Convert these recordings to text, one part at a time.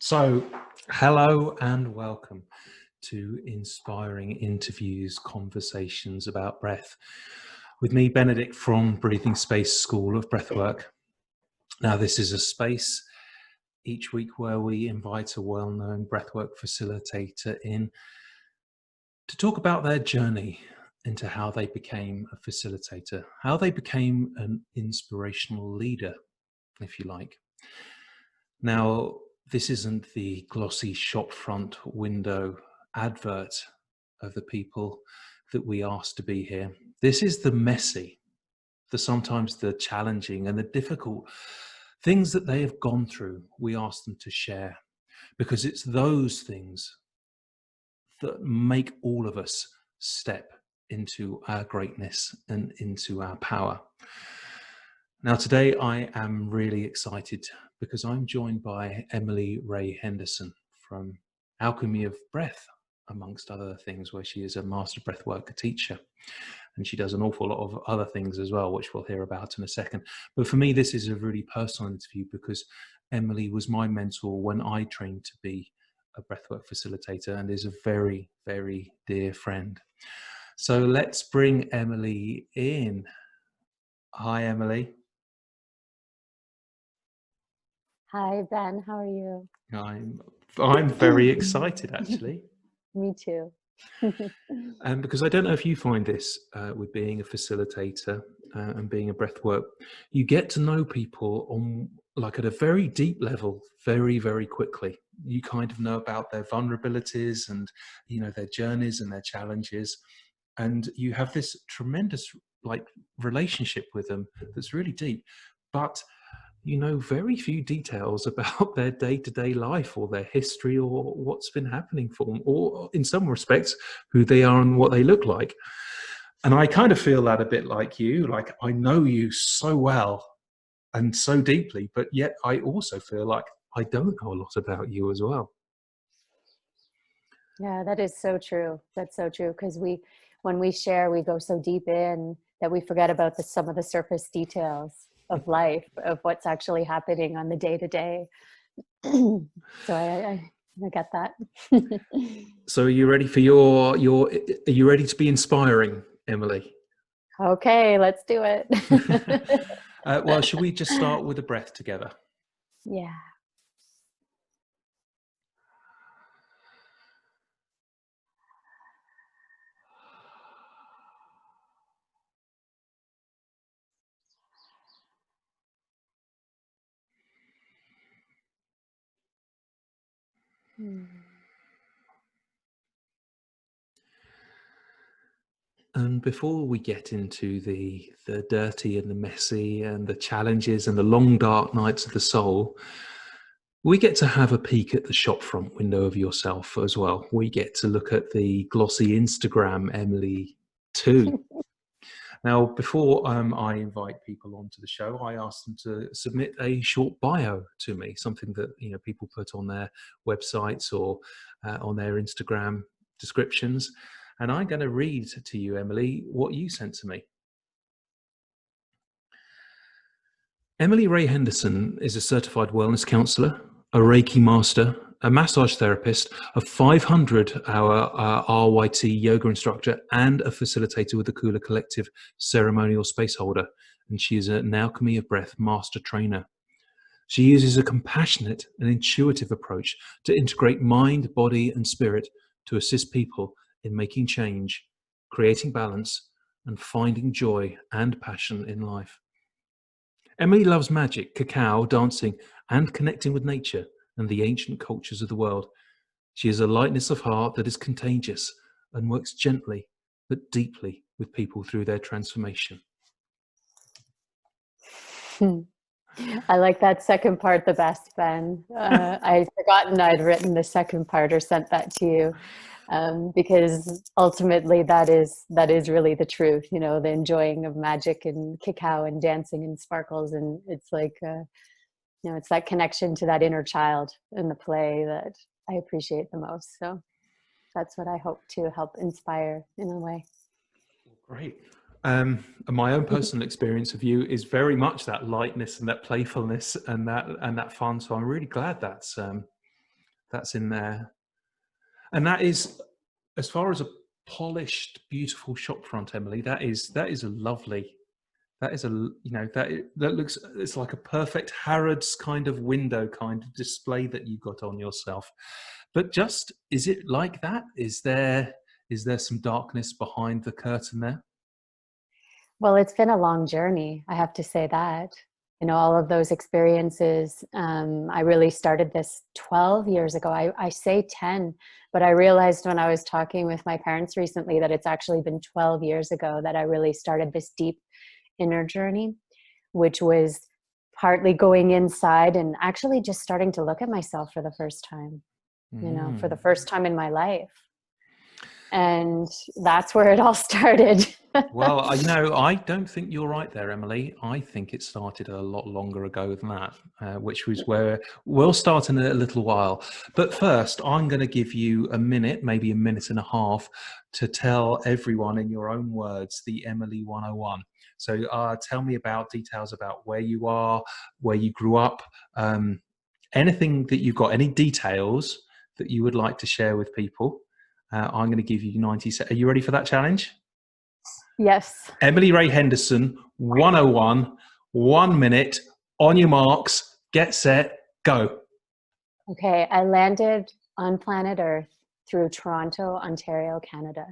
So, hello and welcome to Inspiring Interviews, Conversations about Breath, with me, Benedict, from Breathing Space School of Breathwork. Now, this is a space each week where we invite a well-known breathwork facilitator in to talk about their journey into how they became a facilitator, how they became an inspirational leader, if you like. Now, this isn't the glossy shopfront window advert of the people that we asked to be here. This is the messy, sometimes the challenging and the difficult things that they have gone through. We ask them to share because it's those things that make all of us step into our greatness and into our power. Now, today I am really excited because I'm joined by Emily Ray Henderson from Alchemy of Breath, amongst other things, where she is a master breathworker teacher. And she does an awful lot of other things as well, which we'll hear about in a second. But for me, this is a really personal interview because Emily was my mentor when I trained to be a breathwork facilitator and is a very, very dear friend. So let's bring Emily in. Hi, Emily. Hi, Ben. How are you? I'm very excited, actually. Me too. Because I don't know if you find this with being a facilitator and being a breathwork, you get to know people on like at a very deep level, very, very quickly. You kind of know about their vulnerabilities and, you know, their journeys and their challenges. And you have this tremendous like relationship with them that's really deep. But you know very few details about their day-to-day life or their history or what's been happening for them, or in some respects who they are and what they look like. And I kind of feel that a bit like you, like I know you so well and so deeply, but yet I also feel like I don't know a lot about you as well. Yeah, that is so true. That's so true, because when we share, we go so deep in that we forget about some of the surface details of life, of what's actually happening on the day-to-day. So I get that. So are you ready for are you ready to be inspiring, Emily? Okay, let's do it. Well, should we just start with a breath together? Yeah. And before we get into the dirty and the messy and the challenges and the long dark nights of the soul, we get to have a peek at the shopfront window of yourself as well. We get to look at the glossy Instagram Emily too. Now, before I invite people onto the show, I ask them to submit a short bio to me, something that people put on their websites or on their Instagram descriptions. And I'm going to read to you, Emily, what you sent to me. Emily Ray Henderson is a certified wellness counselor, a Reiki master, a massage therapist, a 500-hour RYT yoga instructor, and a facilitator with the Kula Collective ceremonial space holder. And she is an Alchemy of Breath master trainer. She uses a compassionate and intuitive approach to integrate mind, body, and spirit to assist people in making change, creating balance, and finding joy and passion in life. Emily loves magic, cacao, dancing, and connecting with nature and the ancient cultures of the world. She has a lightness of heart that is contagious and works gently but deeply with people through their transformation. I like that second part the best, Ben. I'd forgotten I'd written the second part or sent that to you, because ultimately that is really the truth. The enjoying of magic and cacao and dancing and sparkles, and it's like it's that connection to that inner child in the play that I appreciate the most. So that's what I hope to help inspire in a way. Great. My own personal experience of you is very much that lightness and that playfulness and that fun. So I'm really glad that's That's in there. And that is, as far as a polished, beautiful shop front, Emily, that is a lovely, that is a, you know, that looks, it's like a perfect Harrods kind of window kind of display that you got on yourself. But just, is it like that? Is there some darkness behind the curtain there? Well, it's been a long journey, I have to say that. You know, all of those experiences. I really started this 12 years ago. I say 10, but I realized when I was talking with my parents recently that it's actually been 12 years ago that I really started this deep inner journey, which was partly going inside and actually just starting to look at myself for the first time, you know, for the first time in my life. And that's where it all started. Well, you know, I don't think you're right there, Emily. I think it started a lot longer ago than that, which was where we'll start in a little while. But first, I'm going to give you a minute, maybe a minute and a half, to tell everyone in your own words the Emily 101. So tell me about details about where you are, where you grew up, anything that you've got, any details that you would like to share with people. I'm going to give you 90 seconds. Are you ready for that challenge? Yes. Emily Ray Henderson, 101, 1 minute, on your marks, get set, go. Okay, I landed on planet Earth through Toronto, Ontario, Canada.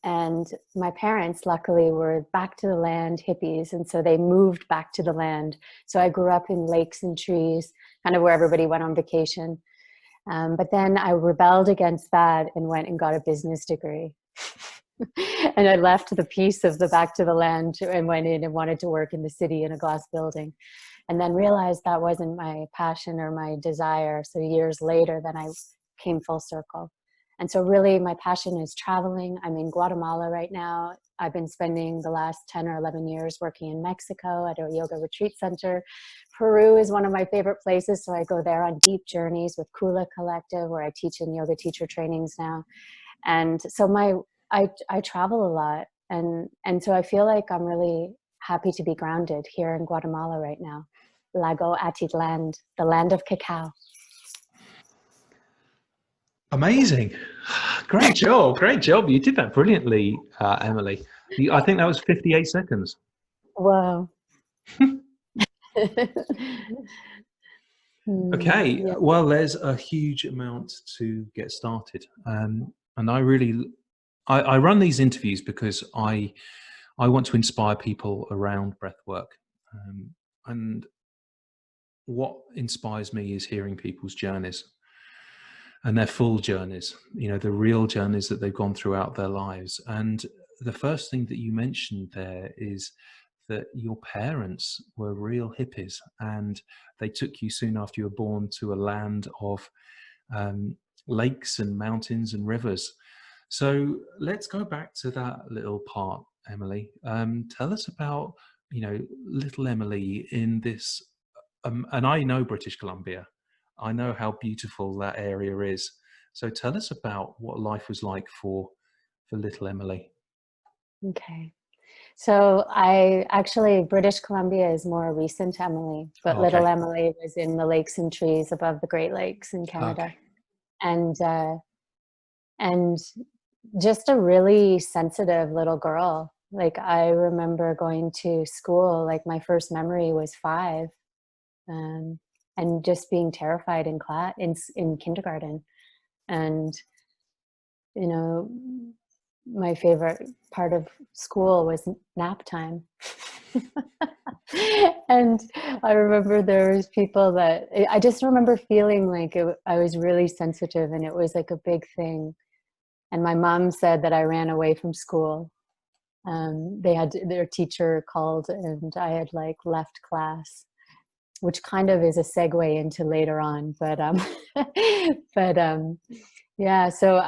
And my parents, luckily, were back to the land hippies. And so they moved back to the land. So I grew up in lakes and trees, kind of where everybody went on vacation. But then I rebelled against that and went and got a business degree. And I left the piece of the back to the land and went in and wanted to work in the city in a glass building, and then realized that wasn't my passion or my desire. So years later, then I came full circle. And so really my passion is traveling. I'm in Guatemala right now. I've been spending the last 10 or 11 years working in Mexico at a yoga retreat center. Peru is one of my favorite places. So I go there on deep journeys with Kula Collective, where I teach in yoga teacher trainings now. And so I travel a lot, and so I feel like I'm really happy to be grounded here in Guatemala right now. Lago Atitlan, the land of cacao. Amazing. Great job. Great job. You did that brilliantly, Emily. I think that was 58 seconds. Whoa. Okay. Yeah. Well, there's a huge amount to get started. And I run these interviews because I want to inspire people around breathwork. And what inspires me is hearing people's journeys and their full journeys, you know, the real journeys that they've gone throughout their lives. And the first thing that you mentioned there is that your parents were real hippies, and they took you soon after you were born to a land of lakes and mountains and rivers. So let's go back to that little part, Emily. Tell us about, you know, little Emily in this, and I know British Columbia. I know how beautiful that area is. So tell us about what life was like for little Emily. Okay. So British Columbia is more recent Emily, but Oh, little okay. Emily was in the lakes and trees above the Great Lakes in Canada. Okay. And just a really sensitive little girl. Like I remember going to school, like my first memory was 5, and just being terrified in class in kindergarten. And you know, my favorite part of school was nap time. And I remember there was people that I just remember feeling like I was really sensitive, and it was like a big thing. And my mom said that I ran away from school. They had their teacher called, and I had like left class, which kind of is a segue into later on. But yeah. So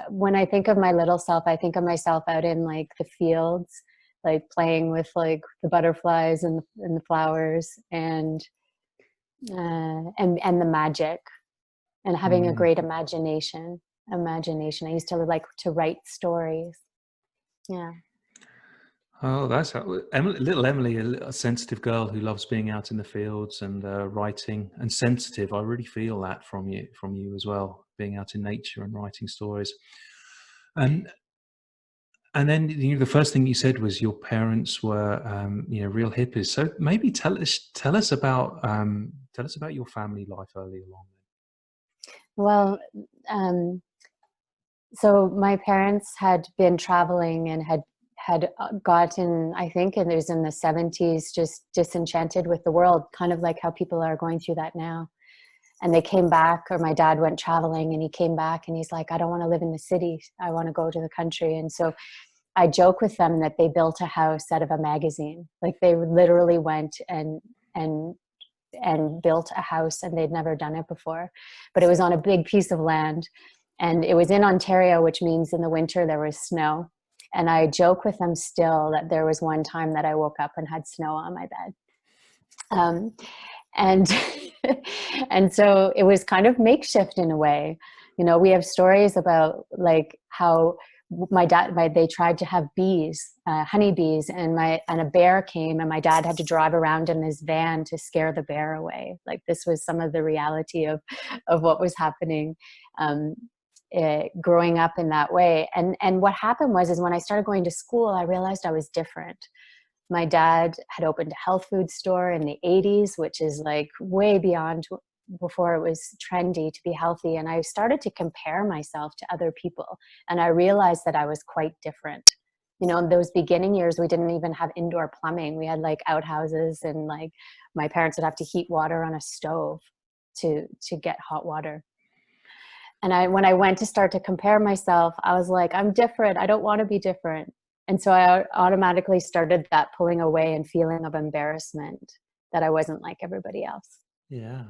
when I think of my little self, I think of myself out in like the fields, like playing with like the butterflies and the flowers, and the magic, and having a great imagination. I used to like to write stories. Yeah. Oh, that's how, Emily, little Emily, a sensitive girl who loves being out in the fields and writing, and sensitive. I really feel that from you as well, being out in nature and writing stories. And and then the first thing you said was your parents were real hippies. So maybe tell us about your family life early along. Well, um, so my parents had been traveling and had gotten, I think, and it was in the 70s, just disenchanted with the world, kind of like how people are going through that now. And they came back, or my dad went traveling and he came back and he's like, I don't want to live in the city. I want to go to the country. And so I joke with them that they built a house out of a magazine. Like they literally went and built a house, and they'd never done it before. But it was on a big piece of land, and it was in Ontario, which means in the winter there was snow. And I joke with them still that there was one time that I woke up and had snow on my bed. And and so it was kind of makeshift in a way. You know, we have stories about like how they tried to have bees, honeybees, and a bear came, and my dad had to drive around in his van to scare the bear away. Like this was some of the reality of what was happening, growing up in that way. And what happened is when I started going to school, I realized I was different. My dad had opened a health food store in the 80s, which is like way beyond before it was trendy to be healthy. And I started to compare myself to other people. And I realized that I was quite different. You know, in those beginning years, we didn't even have indoor plumbing. We had like outhouses, and like my parents would have to heat water on a stove to get hot water. And when I went to start to compare myself, I was like, I'm different. I don't want to be different. And so I automatically started that pulling away and feeling of embarrassment that I wasn't like everybody else. Yeah.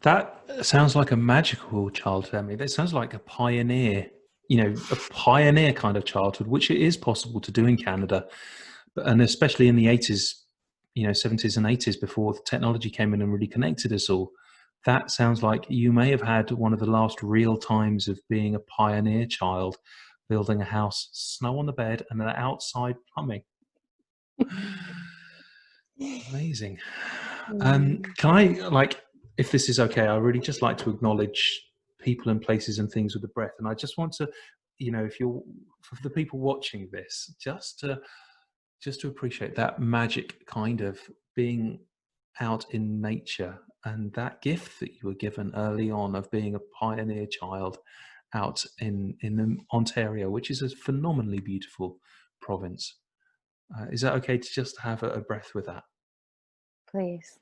That sounds like a magical childhood, Emily. That sounds like a pioneer, a pioneer kind of childhood, which it is possible to do in Canada, and especially in the 80s, 70s and 80s, before the technology came in and really connected us all. That sounds like you may have had one of the last real times of being a pioneer child, building a house, snow on the bed, and then outside plumbing. Amazing. Can I, if this is okay, I really just like to acknowledge people and places and things with the breath. And I just want to, if you're, for the people watching this, just to appreciate that magic kind of being out in nature, and that gift that you were given early on of being a pioneer child out in Ontario, which is a phenomenally beautiful province. Is that okay to just have a breath with that? Please.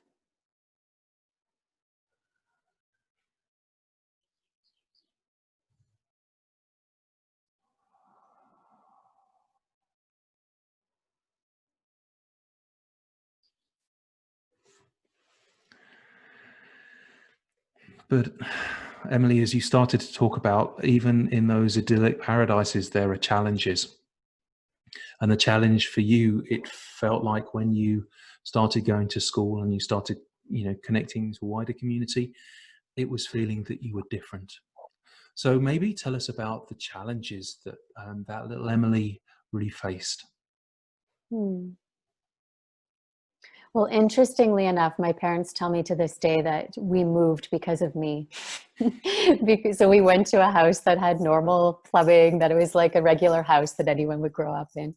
But Emily, as you started to talk about, even in those idyllic paradises, there are challenges. And the challenge for you, it felt like when you started going to school and you started, connecting to a wider community, it was feeling that you were different. So maybe tell us about the challenges that that little Emily really faced. Well, interestingly enough, my parents tell me to this day that we moved because of me. So we went to a house that had normal plumbing, that it was like a regular house that anyone would grow up in.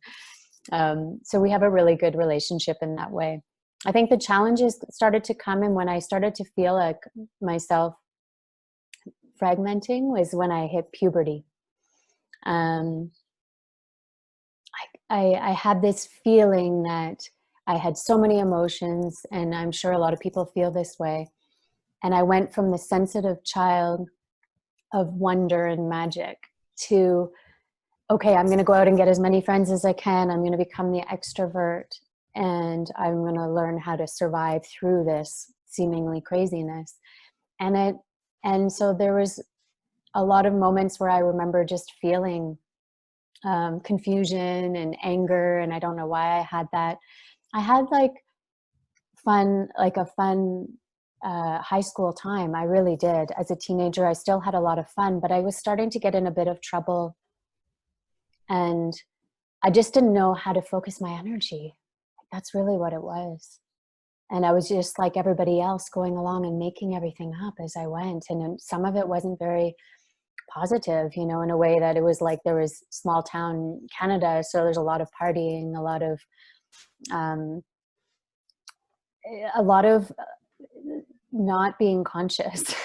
So we have a really good relationship in that way. I think the challenges started to come in when I started to feel like myself fragmenting was when I hit puberty. Um, I had this feeling that I had so many emotions, and I'm sure a lot of people feel this way. And I went from the sensitive child of wonder and magic to, okay, I'm going to go out and get as many friends as I can. I'm going to become the extrovert, and I'm going to learn how to survive through this seemingly craziness. And so there was a lot of moments where I remember just feeling confusion and anger, and I don't know why I had that. I had like a fun high school time. I really did. As a teenager, I still had a lot of fun, but I was starting to get in a bit of trouble. And I just didn't know how to focus my energy. That's really what it was. And I was just like everybody else, going along and making everything up as I went. And then some of it wasn't very positive, you know, in a way that it was like, there was small town Canada, so there's a lot of partying, um, a lot of not being conscious,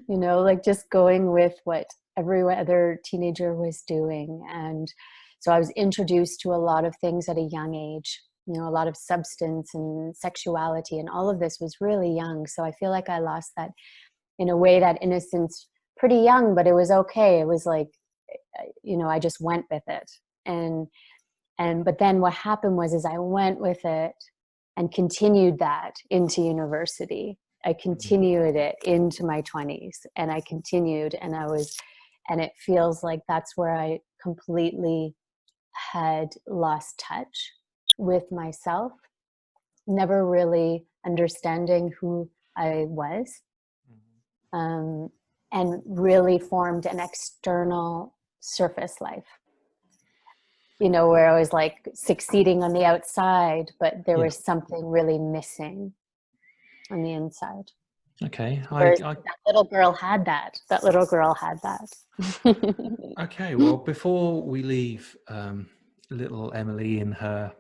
you know, like just going with what every other teenager was doing. And so I was introduced to a lot of things at a young age, you know, a lot of substance and sexuality, and all of this was really young. So I feel like I lost that, in a way, that innocence pretty young, but it was okay. It was like, you know, I just went with it. But then what happened was, is I went with it and continued that into university. I continued it into my 20s, and I continued, and it feels like that's where I completely had lost touch with myself, never really understanding who I was, and really formed an external surface life, you know, where I was like succeeding on the outside, but there was something really missing on the inside. Okay. That little girl had that. That little girl had that. Okay. Well, before we leave little Emily in her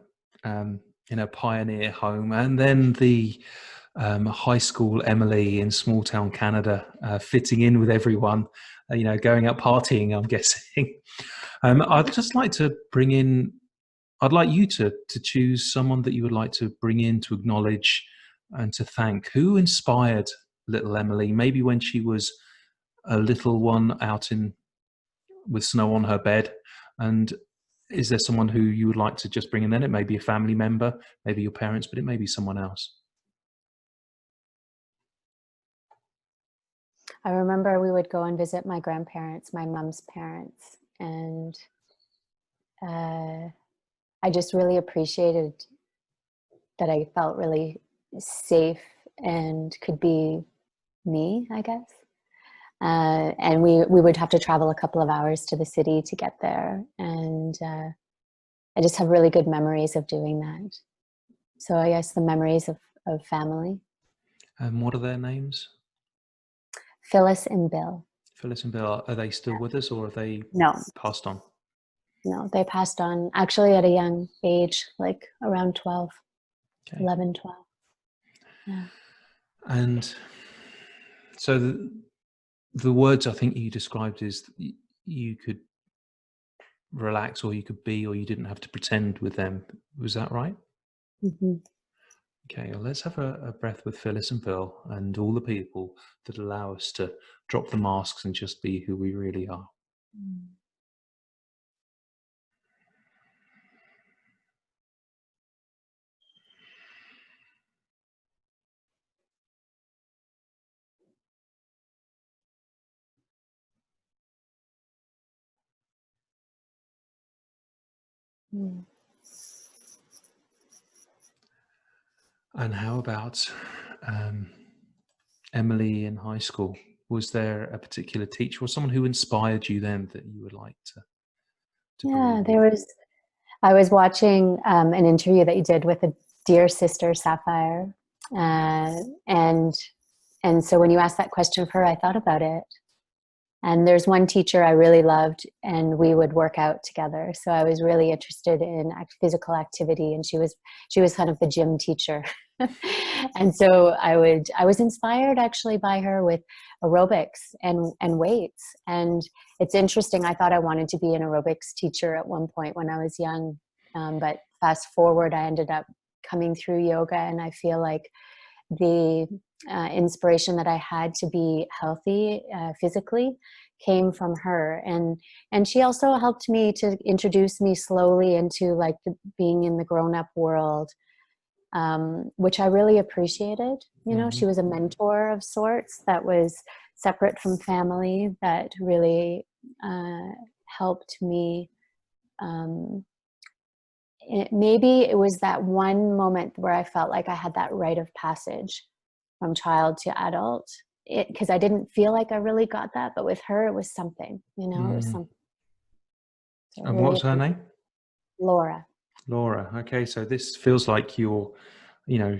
pioneer home, and then the high school Emily in small town Canada, fitting in with everyone, you know, going out partying, I'm guessing. I'd just like to bring in, I'd like you to choose someone that you would like to bring in to acknowledge and to thank. Who inspired little Emily, maybe when she was a little one out with snow on her bed? And is there someone who you would like to just bring in? Then it may be a family member, maybe your parents, but it may be someone else. I remember we would go and visit my grandparents, my mom's parents, and I just really appreciated that I felt really safe and could be me, I guess. And we would have to travel a couple of hours to the city to get there. And I just have really good memories of doing that. So I guess the memories of family. And what are their names? Phyllis and Bill. Phyllis and Bill, are they still with us, or are they passed on? No, they passed on actually at a young age, like around 12, 11, 12. Yeah. And so the words I think you described is you could relax, or you could be, or you didn't have to pretend with them. Was that right? Mm-hmm. Okay, well, let's have a breath with Phyllis and Bill and all the people that allow us to drop the masks and just be who we really are. Mm. And how about Emily in high school? Was there a particular teacher or someone who inspired you then that you would like to Yeah, there was. I was watching an interview that you did with a dear sister, Sapphire, and so when you asked that question of her, I thought about it. And there's one teacher I really loved, and we would work out together. So I was really interested in physical activity, and she was kind of the gym teacher. And so I was inspired actually by her with aerobics and weights. And it's interesting, I thought I wanted to be an aerobics teacher at one point when I was young. But fast forward, I ended up coming through yoga, and I feel like the inspiration that I had to be healthy physically came from her. And she also helped me to introduce me slowly into like being in the grown-up world, which I really appreciated. You know, she was a mentor of sorts that was separate from family, that really helped me. Maybe it was that one moment where I felt like I had that rite of passage from child to adult, because I didn't feel like I really got that, but with her it was something, you know. It was something. So And what was her name? Laura. Laura. Okay, so this feels like you're, you know,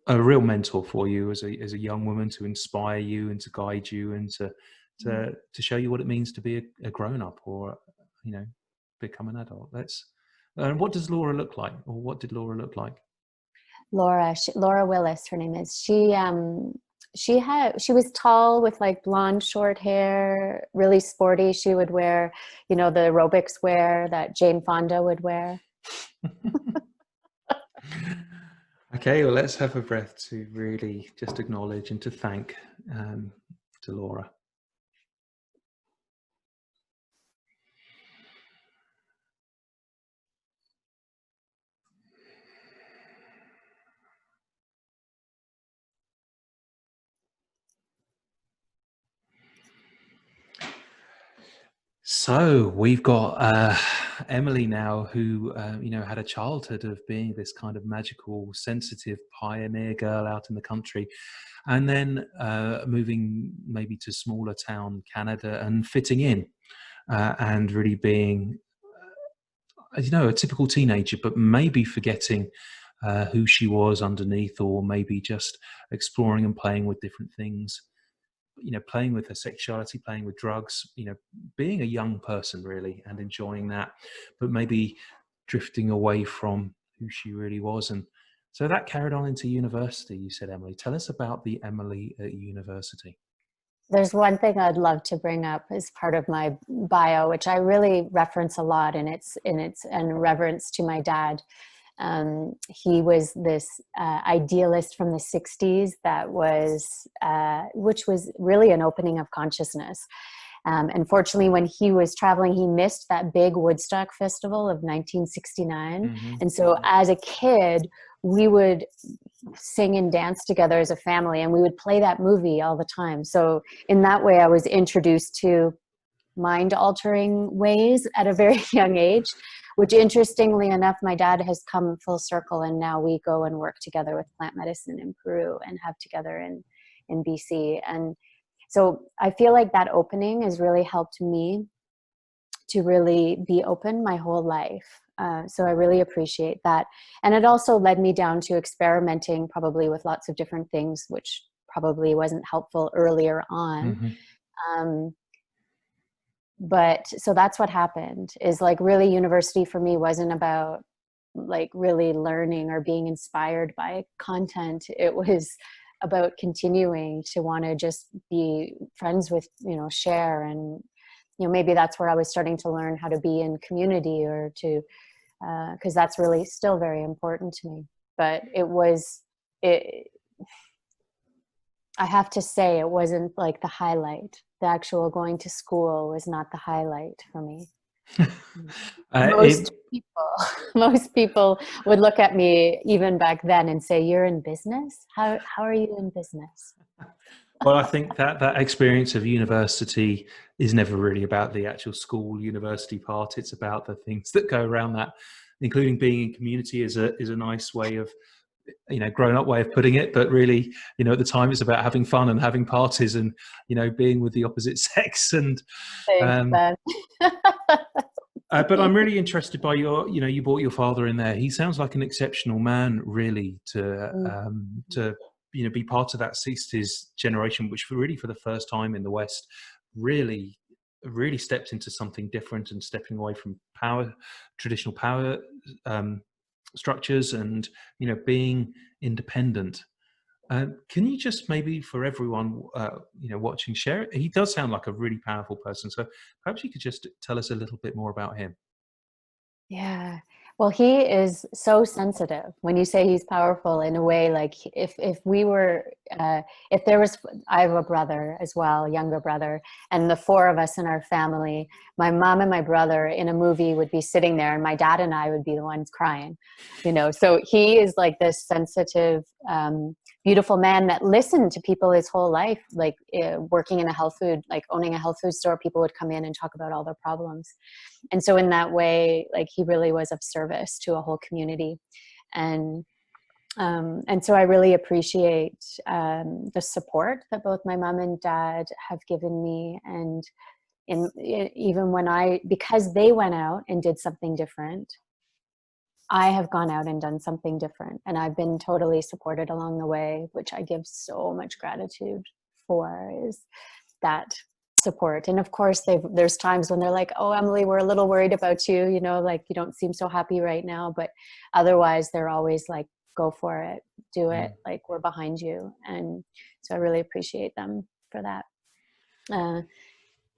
a real mentor for you as a young woman, to inspire you and to guide you and to show you what it means to be a grown up, or become an adult. What does Laura look like, or what did Laura look like? Laura Willis, her name is. She was tall with like blonde short hair, really sporty. She would wear, the aerobics wear that Jane Fonda would wear. Okay, well, let's have a breath to really just acknowledge and to thank to Laura. So we've got Emily now, who had a childhood of being this kind of magical, sensitive pioneer girl out in the country, and then moving maybe to smaller town Canada and fitting in, and really being, a typical teenager, but maybe forgetting who she was underneath, or maybe just exploring and playing with different things. Playing with her sexuality, playing with drugs, being a young person really, and enjoying that, but maybe drifting away from who she really was. And so that carried on into university, you said, Emily. Tell us about the Emily at university. There's one thing I'd love to bring up as part of my bio, which I really reference a lot, and it's in reverence to my dad. He was this idealist from the 60s which was really an opening of consciousness. Unfortunately, when he was traveling, he missed that big Woodstock festival of 1969. Mm-hmm. And so as a kid, we would sing and dance together as a family, and we would play that movie all the time. So in that way, I was introduced to mind-altering ways at a very young age, which interestingly enough, my dad has come full circle, and now we go and work together with plant medicine in Peru and have together in BC. And so I feel like that opening has really helped me to really be open my whole life. So I really appreciate that. And it also led me down to experimenting probably with lots of different things, which probably wasn't helpful earlier on. Mm-hmm. But so that's what happened, is like really university for me wasn't about like really learning or being inspired by content. It was about continuing to want to just be friends with, share. And, maybe that's where I was starting to learn how to be in community, or to, because that's really still very important to me. But I have to say, it wasn't like the highlight. The actual going to school was not the highlight for me. Most people would look at me even back then and say, "You're in business? How are you in business?" Well, I think that experience of university is never really about the actual school university part. It's about the things that go around that, including being in community is a nice way of, grown up way of putting it. But really, at the time, it's about having fun and having parties and, being with the opposite sex. And Thanks, but I'm really interested by you brought your father in there. He sounds like an exceptional man, really, to be part of that 60s generation, which really for the first time in the West really stepped into something different, and stepping away from traditional power structures, and being independent. Can you just maybe, for everyone watching, share it? He does sound like a really powerful person, so perhaps you could just tell us a little bit more about him. Yeah. Well, he is so sensitive. When you say he's powerful, in a way, like if we were, if there was, I have a brother as well, younger brother, and the four of us in our family, my mom and my brother in a movie would be sitting there, and my dad and I would be the ones crying, so he is like this sensitive, beautiful man that listened to people his whole life, like working in a health food, like owning a health food store. People would come in and talk about all their problems. And so in that way, like he really was of service to a whole community. And so I really appreciate the support that both my mom and dad have given me. And even when because they went out and did something different, I have gone out and done something different, and I've been totally supported along the way, which I give so much gratitude for, is that support. And of course, there's times when they're like, oh, Emily, we're a little worried about you, you know, like you don't seem so happy right now. But otherwise, they're always like, go for it, do it, like we're behind you. And so I really appreciate them for that.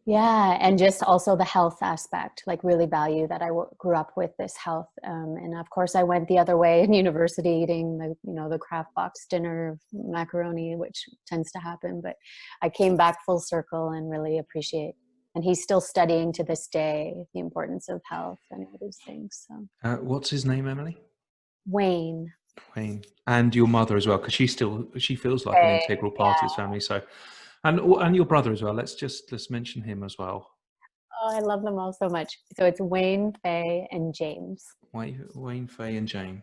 Yeah, and just also the health aspect, like really value that I grew up with this health. And of course, I went the other way in university, eating the craft box dinner of macaroni, which tends to happen. But I came back full circle and really appreciate. And he's still studying to this day the importance of health and all these things. So, What's his name, Emily? Wayne. Wayne. And your mother as well, because she feels like an Okay, integral part of yeah. his family. So, and your brother as well. Let's mention him as well. Oh, I love them all so much. So it's Wayne, Faye, and James. Wayne, Faye, and James.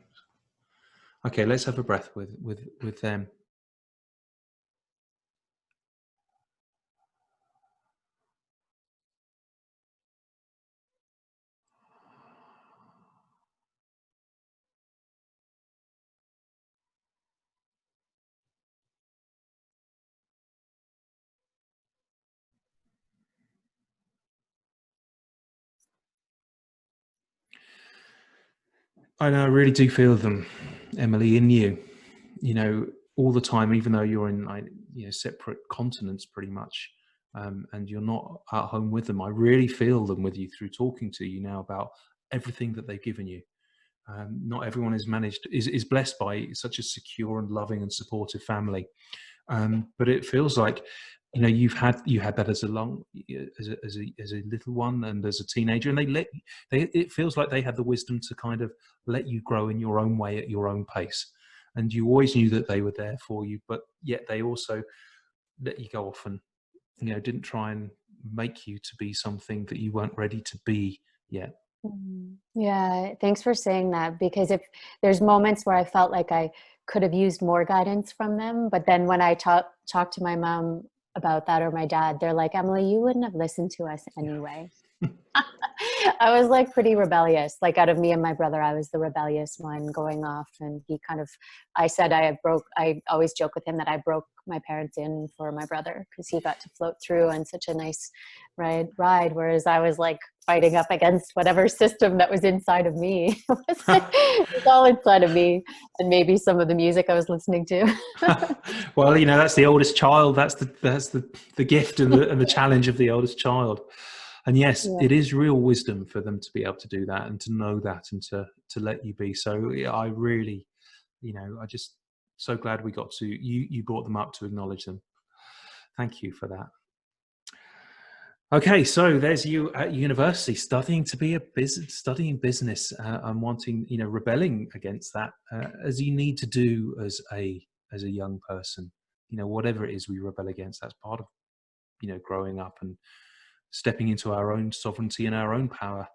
Okay, let's have a breath with them. I know, I really do feel them, Emily, in you. You know, all the time, even though you're in separate continents pretty much, and you're not at home with them. I really feel them with you through talking to you now about everything that they've given you. Not everyone is blessed by such a secure and loving and supportive family, but it feels like you had that as a little one and as a teenager, and it feels like they had the wisdom to kind of let you grow in your own way at your own pace, and you always knew that they were there for you, but yet they also let you go off and didn't try and make you to be something that you weren't ready to be yet. Yeah, thanks for saying that, because if there's moments where I felt like I could have used more guidance from them, but then when I talk to my mom about that, or my dad, they're like, Emily, you wouldn't have listened to us anyway. I was like pretty rebellious. Like out of me and my brother, I was the rebellious one going off. And I always joke with him that I broke my parents in for my brother, because he got to float through on such a nice ride. Whereas I was like fighting up against whatever system that was inside of me. It was all inside of me, and maybe some of the music I was listening to. Well, that's the oldest child. That's the gift and the challenge of the oldest child. And yes, Yeah. it is real wisdom for them to be able to do that and to know that and to let you be. So I really, I just so glad we got to, you brought them up to acknowledge them. Thank you for that. Okay, so there's you at university studying business and wanting, rebelling against that, as you need to do as a young person. Whatever it is we rebel against, that's part of, growing up and stepping into our own sovereignty and our own power.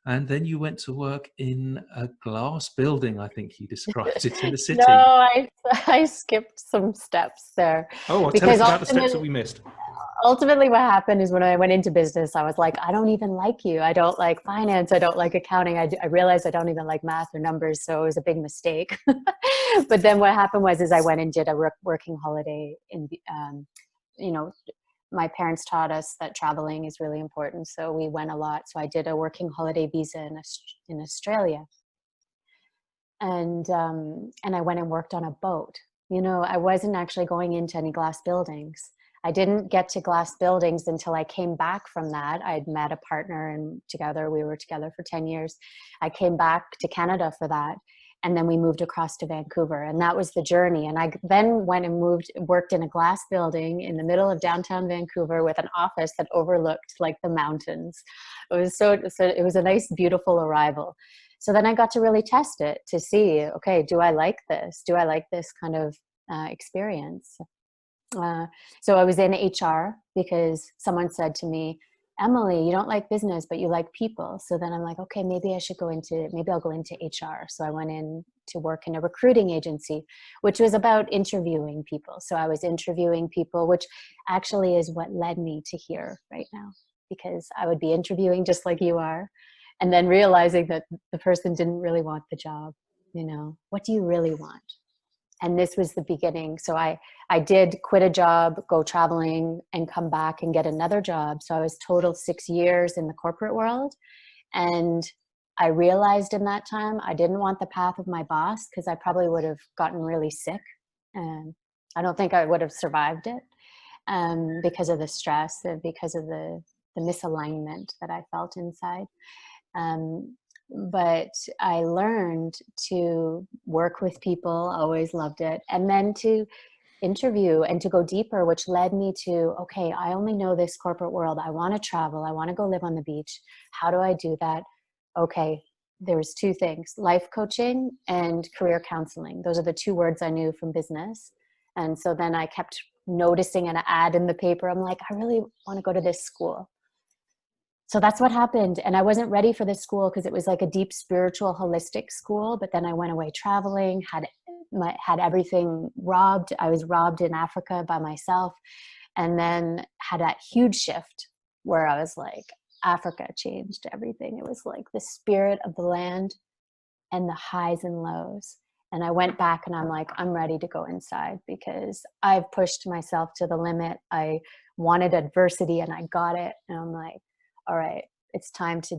And then you went to work in a glass building, I think you described it, in the city. No, I skipped some steps there. Oh, tell us about the steps that we missed. Ultimately, what happened is when I went into business, I was like, I don't even like you. I don't like finance. I don't like accounting. I realized I don't even like math or numbers. So it was a big mistake. But then what happened is I went and did a working holiday in, my parents taught us that traveling is really important. So we went a lot. So I did a working holiday visa in Australia. And I went and worked on a boat. I wasn't actually going into any glass buildings. I didn't get to glass buildings until I came back from that. I'd met a partner, and we were together for 10 years. I came back to Canada for that. And then we moved across to Vancouver, and that was the journey. And I then went and worked in a glass building in the middle of downtown Vancouver with an office that overlooked like the mountains. It was it was a nice, beautiful arrival. So then I got to really test it to see, okay, do I like this? Do I like this kind of experience? So I was in HR because someone said to me, Emily, you don't like business, but you like people. So then I'm like, okay, maybe I'll go into HR. So I went in to work in a recruiting agency, which was about interviewing people. So I was interviewing people, which actually is what led me to here right now, because I would be interviewing just like you are. And then realizing that the person didn't really want the job. What do you really want? And this was the beginning. So I did quit a job, go traveling, and come back and get another job. So I was total 6 years in the corporate world. And I realized in that time, I didn't want the path of my boss, because I probably would have gotten really sick. And I don't think I would have survived it, because of the stress and because of the misalignment that I felt inside. But I learned to work with people, always loved it, and then to interview and to go deeper, which led me to, okay, I only know this corporate world. I want to travel. I want to go live on the beach. How do I do that? Okay, there was two things: life coaching and career counseling. Those are the two words I knew from business. And so then I kept noticing an ad in the paper. I'm like, I really want to go to this school. So that's what happened. And I wasn't ready for this school, because it was like a deep spiritual holistic school. But then I went away traveling, had everything robbed. I was robbed in Africa by myself, and then had that huge shift where I was like, Africa changed everything. It was like the spirit of the land and the highs and lows. And I went back and I'm like, I'm ready to go inside, because I've pushed myself to the limit. I wanted adversity and I got it. And I'm like, all right, it's time to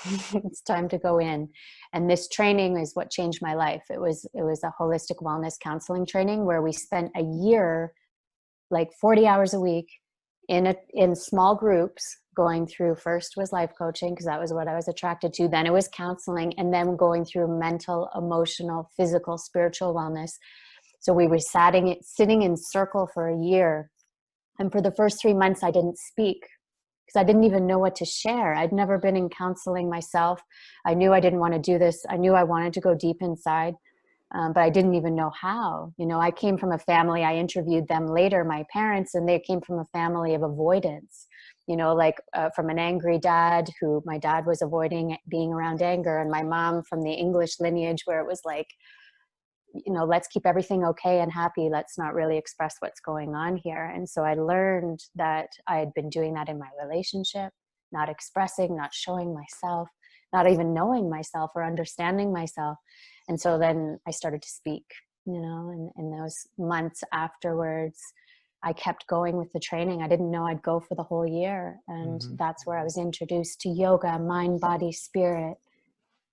it's time to go in. And this training is what changed my life. It was a holistic wellness counseling training where we spent a year, like 40 hours a week, in small groups, going through. First was life coaching, because that was what I was attracted to. Then it was counseling, and then going through mental, emotional, physical, spiritual wellness. So we were sitting in circle for a year. And for the first 3 months, I didn't speak, because I didn't even know what to share. I'd never been in counseling myself. I knew I didn't want to do this. I knew I wanted to go deep inside, but I didn't even know how. I came from a family, I interviewed them later, my parents, and they came from a family of avoidance, from an angry dad, who my dad was avoiding being around anger, and my mom from the English lineage, where it was like, let's keep everything okay and happy. Let's not really express what's going on here. And so I learned that I had been doing that in my relationship, not expressing, not showing myself, not even knowing myself or understanding myself. And so then I started to speak, and in those months afterwards, I kept going with the training. I didn't know I'd go for the whole year. And that's where I was introduced to yoga, mind, body, spirit.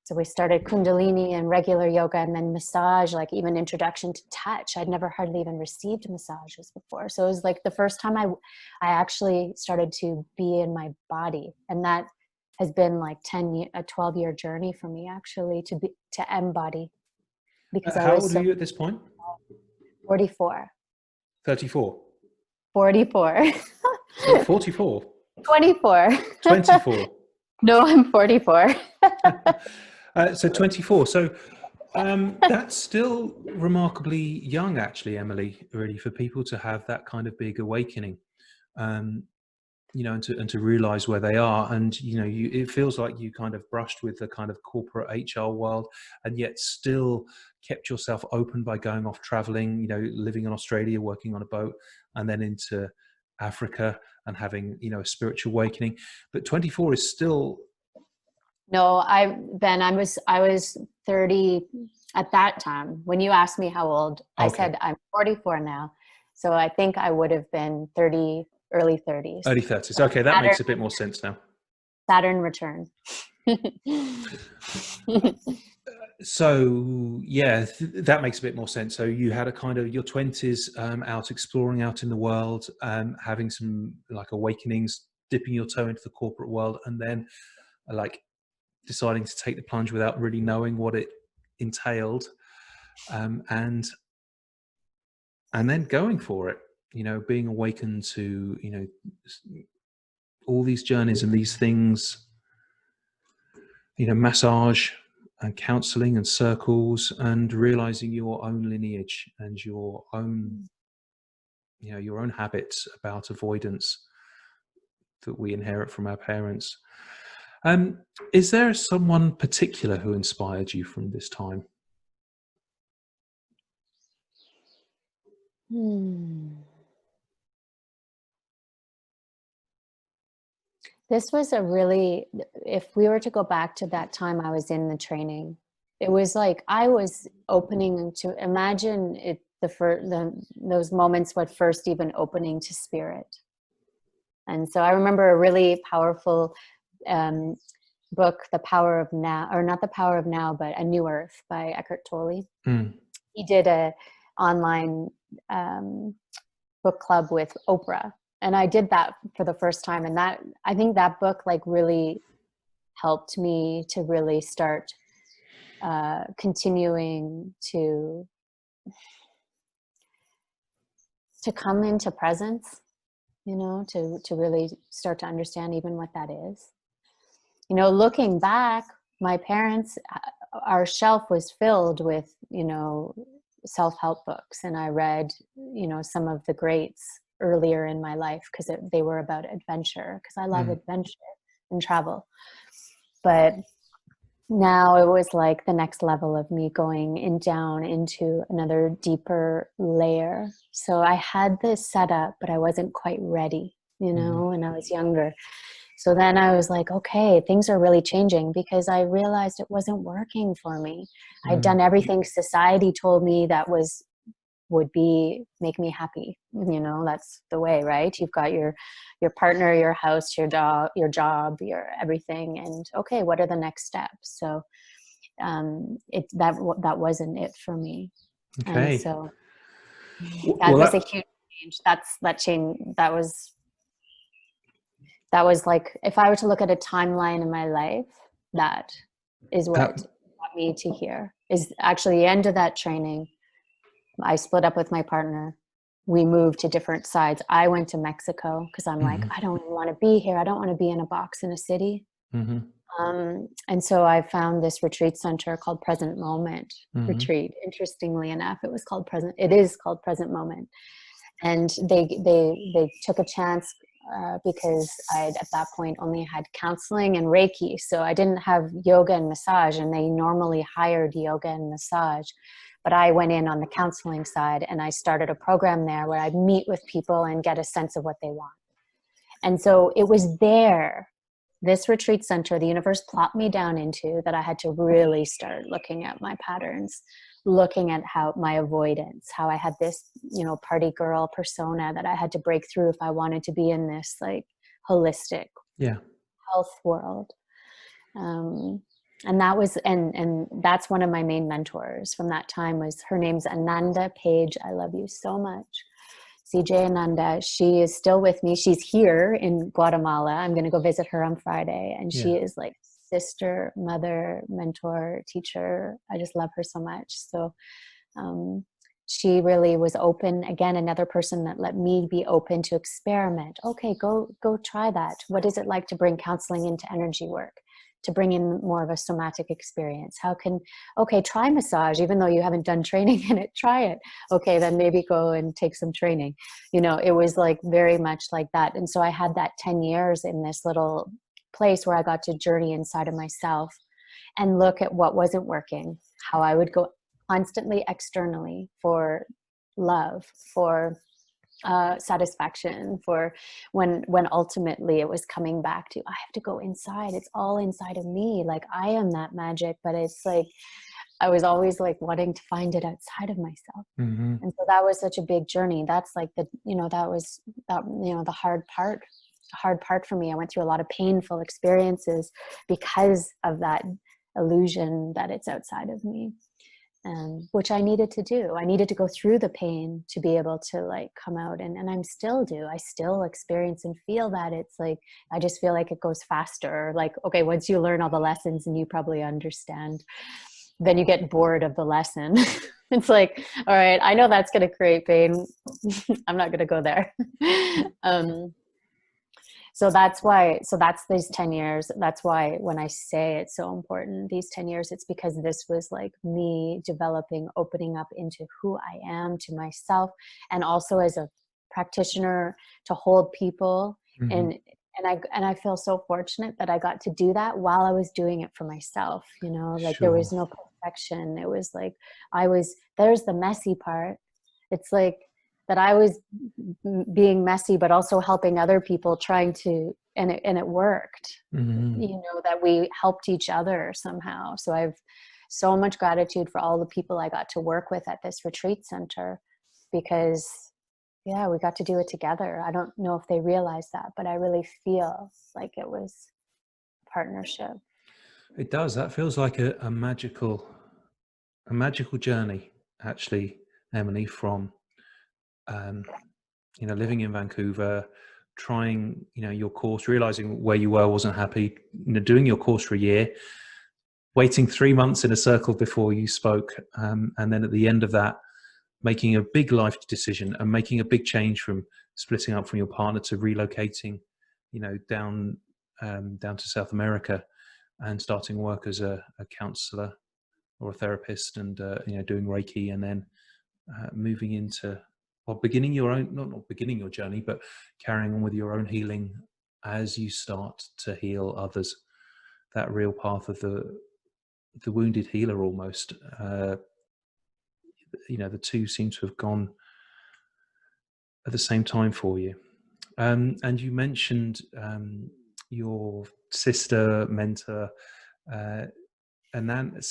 So we started Kundalini and regular yoga, and then massage, like even introduction to touch. I'd never hardly even received massages before. So it was like the first time I actually started to be in my body. And that has been like a 12-year journey for me, actually, to embody. Because I How was old are you at this point? 44. 34. 44. 44. 24. 24. No, I'm 44. So 24. So that's still remarkably young, actually, Emily, really, for people to have that kind of big awakening, and to realize where they are. And, it feels like you kind of brushed with the kind of corporate HR world, and yet still kept yourself open by going off traveling, living in Australia, working on a boat, and then into Africa and having, a spiritual awakening. But 24 is still... No, I was 30 at that time. When you asked me how old, I said I'm 44 now. So I think I would have been 30, early 30s. Early 30s. Okay, that makes a bit more sense now. Saturn return. So yeah, that makes a bit more sense. So you had a kind of your 20s out exploring out in the world, having some like awakenings, dipping your toe into the corporate world, and then like deciding to take the plunge without really knowing what it entailed, and then going for it, being awakened to, all these journeys and these things, massage and counseling and circles, and realizing your own lineage and your own, your own habits about avoidance that we inherit from our parents. Is there someone particular who inspired you from this time? This was a really, if we were to go back to that time I was in the training, it was like I was opening to, imagine it, those moments what first even opening to spirit. And so I remember a really powerful book, The Power of Now, or not The Power of Now, but A New Earth by Eckhart Tolle. He did a online book club with Oprah. And I did that for the first time. And that, I think that book like really helped me to really start continuing to come into presence, you know, to really start to understand even what that is. You know, looking back, my parents, our shelf was filled with, you know, self-help books. And I read, you know, some of the greats earlier in my life because they were about adventure, because I love adventure and travel. But now it was like the next level of me going down into another deeper layer. So I had this set up, but I wasn't quite ready, you know, when I was younger. So then I was like, okay, things are really changing, because I realized it wasn't working for me. I'd done everything society told me that would make me happy. You know, that's the way, right? You've got your partner, your house, your job, your everything. And okay, what are the next steps? So that wasn't it for me. Okay. And so that was a huge change. That was like, if I were to look at a timeline in my life, that is what got me to here. Is actually the end of that training. I split up with my partner. We moved to different sides. I went to Mexico because I'm like, I don't want to be here. I don't want to be in a box in a city. And so I found this retreat center called Present Moment Retreat. Interestingly enough, it is called Present Moment. And they took a chance because I'd at that point only had counseling and reiki. So I didn't have yoga and massage, and they normally hired yoga and massage. But I went in on the counseling side, and I started a program there where I'd meet with people and get a sense of what they want. And so it was there, this retreat center, the universe plopped me down into, that I had to really start looking at my patterns, looking at how my avoidance, how I had this, you know, party girl persona that I had to break through if I wanted to be in this like holistic health world. And that was, and that's one of my main mentors from that time her name's Ananda Page. I love you so much. CJ Ananda. She is still with me. She's here in Guatemala. I'm going to go visit her on Friday. And she is like sister, mother, mentor, teacher. I just love her so much. So she really was open. Again, another person that let me be open to experiment. Okay, go try that. What is it like to bring counseling into energy work? To bring in more of a somatic experience? Try massage, even though you haven't done training in it, try it. Okay, then maybe go and take some training. You know, it was like very much like that. And so I had that 10 years in this little place where I got to journey inside of myself and look at what wasn't working, how I would go constantly externally for love, for satisfaction, for when ultimately it was coming back to, I have to go inside. It's all inside of me. Like I am that magic, but it's like, I was always like wanting to find it outside of myself. And so that was such a big journey. That's like the hard part for me. I went through a lot of painful experiences because of that illusion that it's outside of me. Which I needed to do. I needed to go through the pain to be able to like come out, and I still experience and feel that. It's like, I just feel like it goes faster. Like, okay, once you learn all the lessons and you probably understand, then you get bored of the lesson. It's like, all right, I know that's going to create pain. I'm not going to go there. So that's these 10 years. That's why when I say it's so important, these 10 years, it's because this was like me developing, opening up into who I am, to myself, and also as a practitioner to hold people. And I feel so fortunate that I got to do that while I was doing it for myself, you know, like there was no perfection. It was like, there's the messy part. It's like, that I was being messy, but also helping other people, trying to, and it worked. Mm-hmm. You know, that we helped each other somehow. So I've so much gratitude for all the people I got to work with at this retreat center, because yeah, we got to do it together. I don't know if they realized that, but I really feel like it was a partnership. It does. That feels like a magical journey, actually, Emily, from living in Vancouver, trying your course, realizing where you were, wasn't happy, doing your course for a year, waiting 3 months in a circle before you spoke, and then at the end of that, making a big life decision and making a big change from splitting up from your partner to relocating, down to South America, and starting work as a counselor or a therapist, and doing reiki, and then moving into, well, beginning your own, not beginning your journey, but carrying on with your own healing as you start to heal others. That real path of the wounded healer, almost. The two seem to have gone at the same time for you. And you mentioned your sister mentor, Ananda.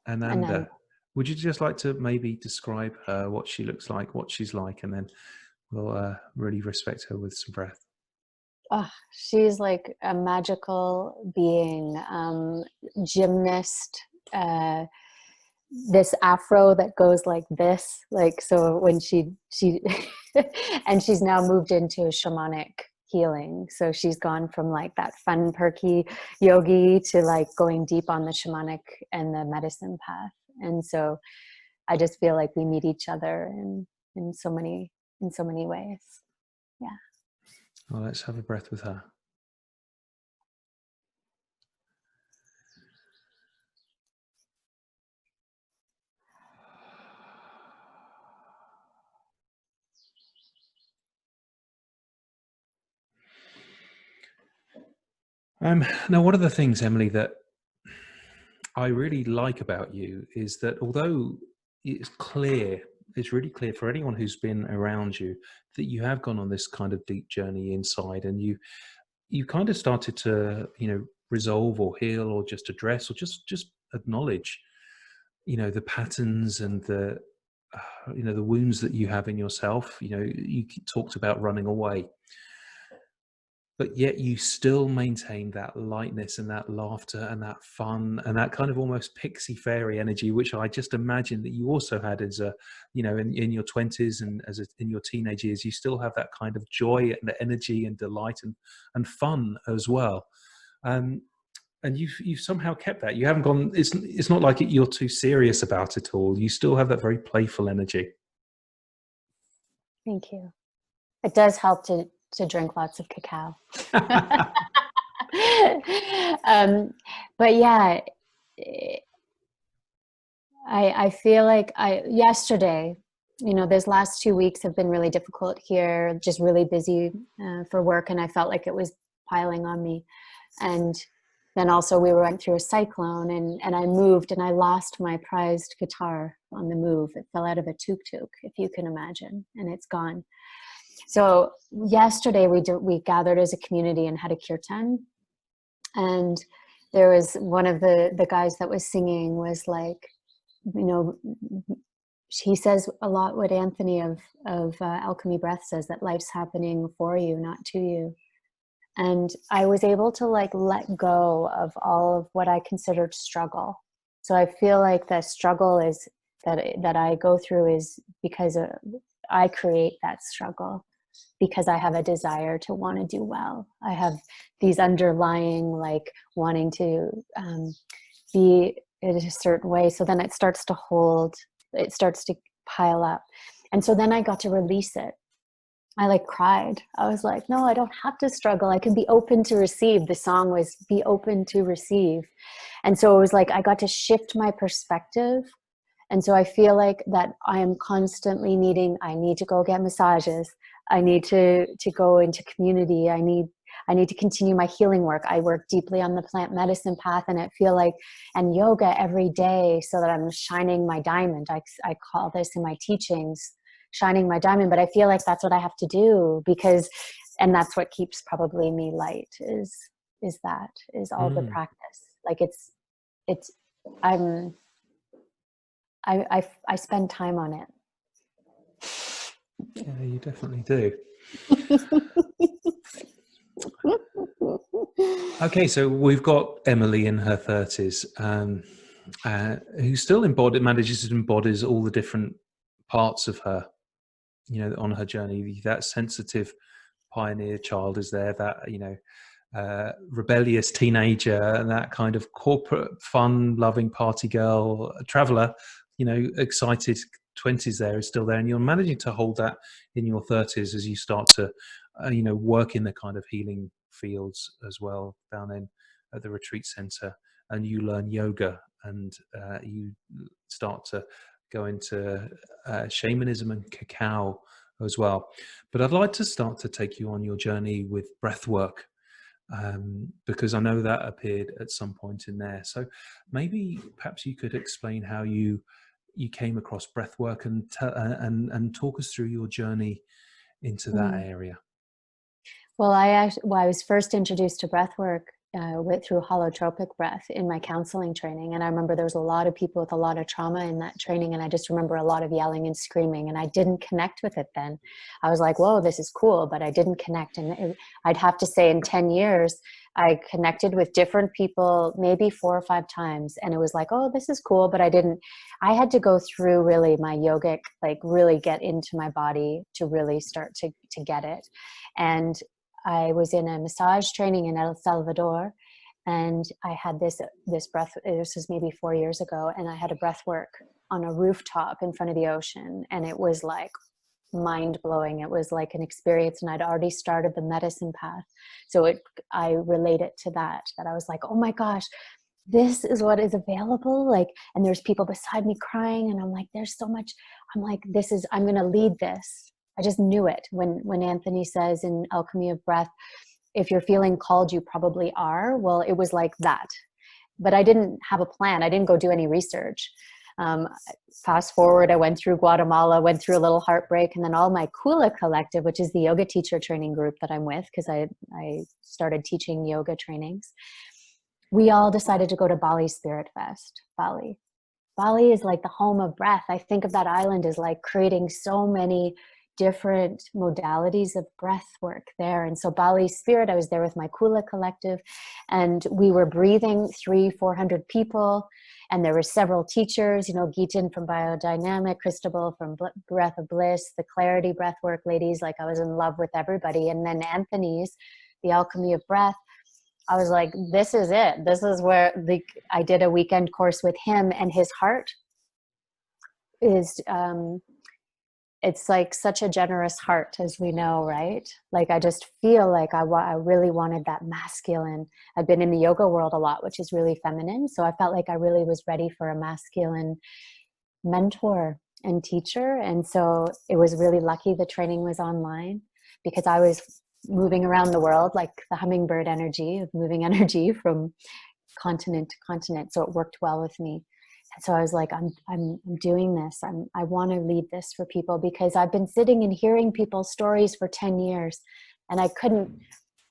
Ananda. Would you just like to maybe describe her, what she looks like, what she's like, and then we'll really respect her with some breath. Oh, she's like a magical being, gymnast, this afro that goes like this, like, so when she and she's now moved into shamanic healing. So she's gone from like that fun, perky yogi to like going deep on the shamanic and the medicine path. And so I just feel like we meet each other in so many ways. Yeah. Well, let's have a breath with her. Now, one of the things, Emily, that I really like about you is that although it's really clear for anyone who's been around you that you have gone on this kind of deep journey inside, and you kind of started to, resolve or heal or just address or just acknowledge, the patterns and the wounds that you have in yourself. You talked about running away, but yet you still maintain that lightness and that laughter and that fun and that kind of almost pixie fairy energy, which I just imagine that you also had as a, in your 20s and in your teenage years. You still have that kind of joy and energy and delight and fun as well. And you've somehow kept that. You haven't gone, it's not like you're too serious about it all. You still have that very playful energy. Thank you. It does help to drink lots of cacao. But yeah, I feel like yesterday, these last 2 weeks have been really difficult here, just really busy for work. And I felt like it was piling on me. And then also we went through a cyclone, and I moved, and I lost my prized guitar on the move. It fell out of a tuk-tuk, if you can imagine, and it's gone. So yesterday we gathered as a community and had a kirtan, and there was one of the guys that was singing was like, he says a lot what Anthony of Alchemy Breath says, that life's happening for you, not to you. And I was able to like let go of all of what I considered struggle. So I feel like the struggle is that I go through is because I create that struggle, because I have a desire to want to do well. I have these underlying like wanting to be in a certain way. So then it starts to hold, it starts to pile up. And so then I got to release it. I like cried. I was like, no, I don't have to struggle. I can be open to receive. The song was be open to receive. And so it was like, I got to shift my perspective. And so I feel like that I am constantly I need to go get massages. I need to go into community. I I need to continue my healing work. I work deeply on the plant medicine path, and I feel like, and yoga every day, so that I'm shining my diamond. I call this in my teachings, shining my diamond, but I feel like that's what I have to do, because, and that's what keeps probably me light, is all the practice. Like I spend time on it. Yeah, you definitely do. Okay, so we've got Emily in her 30s, who still manages to embodies all the different parts of her, on her journey. That sensitive pioneer child is there, that, rebellious teenager, and that kind of corporate, fun-loving party girl, traveler, excited 20s there is still there, and you're managing to hold that in your 30s as you start to, work in the kind of healing fields as well down in at the retreat center, and you learn yoga, and you start to go into shamanism and cacao as well. But I'd like to start to take you on your journey with breathwork, because I know that appeared at some point in there. So maybe perhaps you could explain how you came across breathwork, and talk us through your journey into that area. Well, I was first introduced to breathwork through holotropic breath in my counseling training. And I remember there was a lot of people with a lot of trauma in that training. And I just remember a lot of yelling and screaming, and I didn't connect with it then. I was like, whoa, this is cool, but I didn't connect. And I'd have to say in 10 years, I connected with different people, maybe 4 or 5 times. And it was like, oh, this is cool. But I had to go through really my yogic, like really get into my body to really start to get it. And I was in a massage training in El Salvador, and I had this breath. This was maybe 4 years ago, and I had a breath work on a rooftop in front of the ocean, and it was like mind blowing. It was like an experience, and I'd already started the medicine path, so I relate it to that. That I was like, oh my gosh, this is what is available. Like, and there's people beside me crying, and I'm like, there's so much. I'm like, I'm going to lead this. I just knew it. When Anthony says in Alchemy of Breath, if you're feeling called, you probably are. Well, it was like that. But I didn't have a plan. I didn't go do any research. Fast forward, I went through Guatemala, went through a little heartbreak, and then all my Kula collective, which is the yoga teacher training group that I'm with, because I started teaching yoga trainings. We all decided to go to Bali Spirit Fest. Bali is like the home of breath. I think of that island as like creating so many different modalities of breath work there. And so Bali Spirit, I was there with my Kula collective, and we were breathing 300-400 people. And there were several teachers, Geetan from Biodynamic, Christabel from Breath of Bliss, the Clarity Breathwork ladies. Like, I was in love with everybody. And then Anthony's, the Alchemy of Breath. I was like, this is it. This is where I did a weekend course with him, and his heart is, it's like such a generous heart, as we know, right? Like, I just feel like I really wanted that masculine. I've been in the yoga world a lot, which is really feminine. So I felt like I really was ready for a masculine mentor and teacher. And so it was really lucky the training was online, because I was moving around the world like the hummingbird energy of moving energy from continent to continent. So it worked well with me. And so I was like, I'm doing this. I want to lead this for people, because I've been sitting and hearing people's stories for 10 years, and I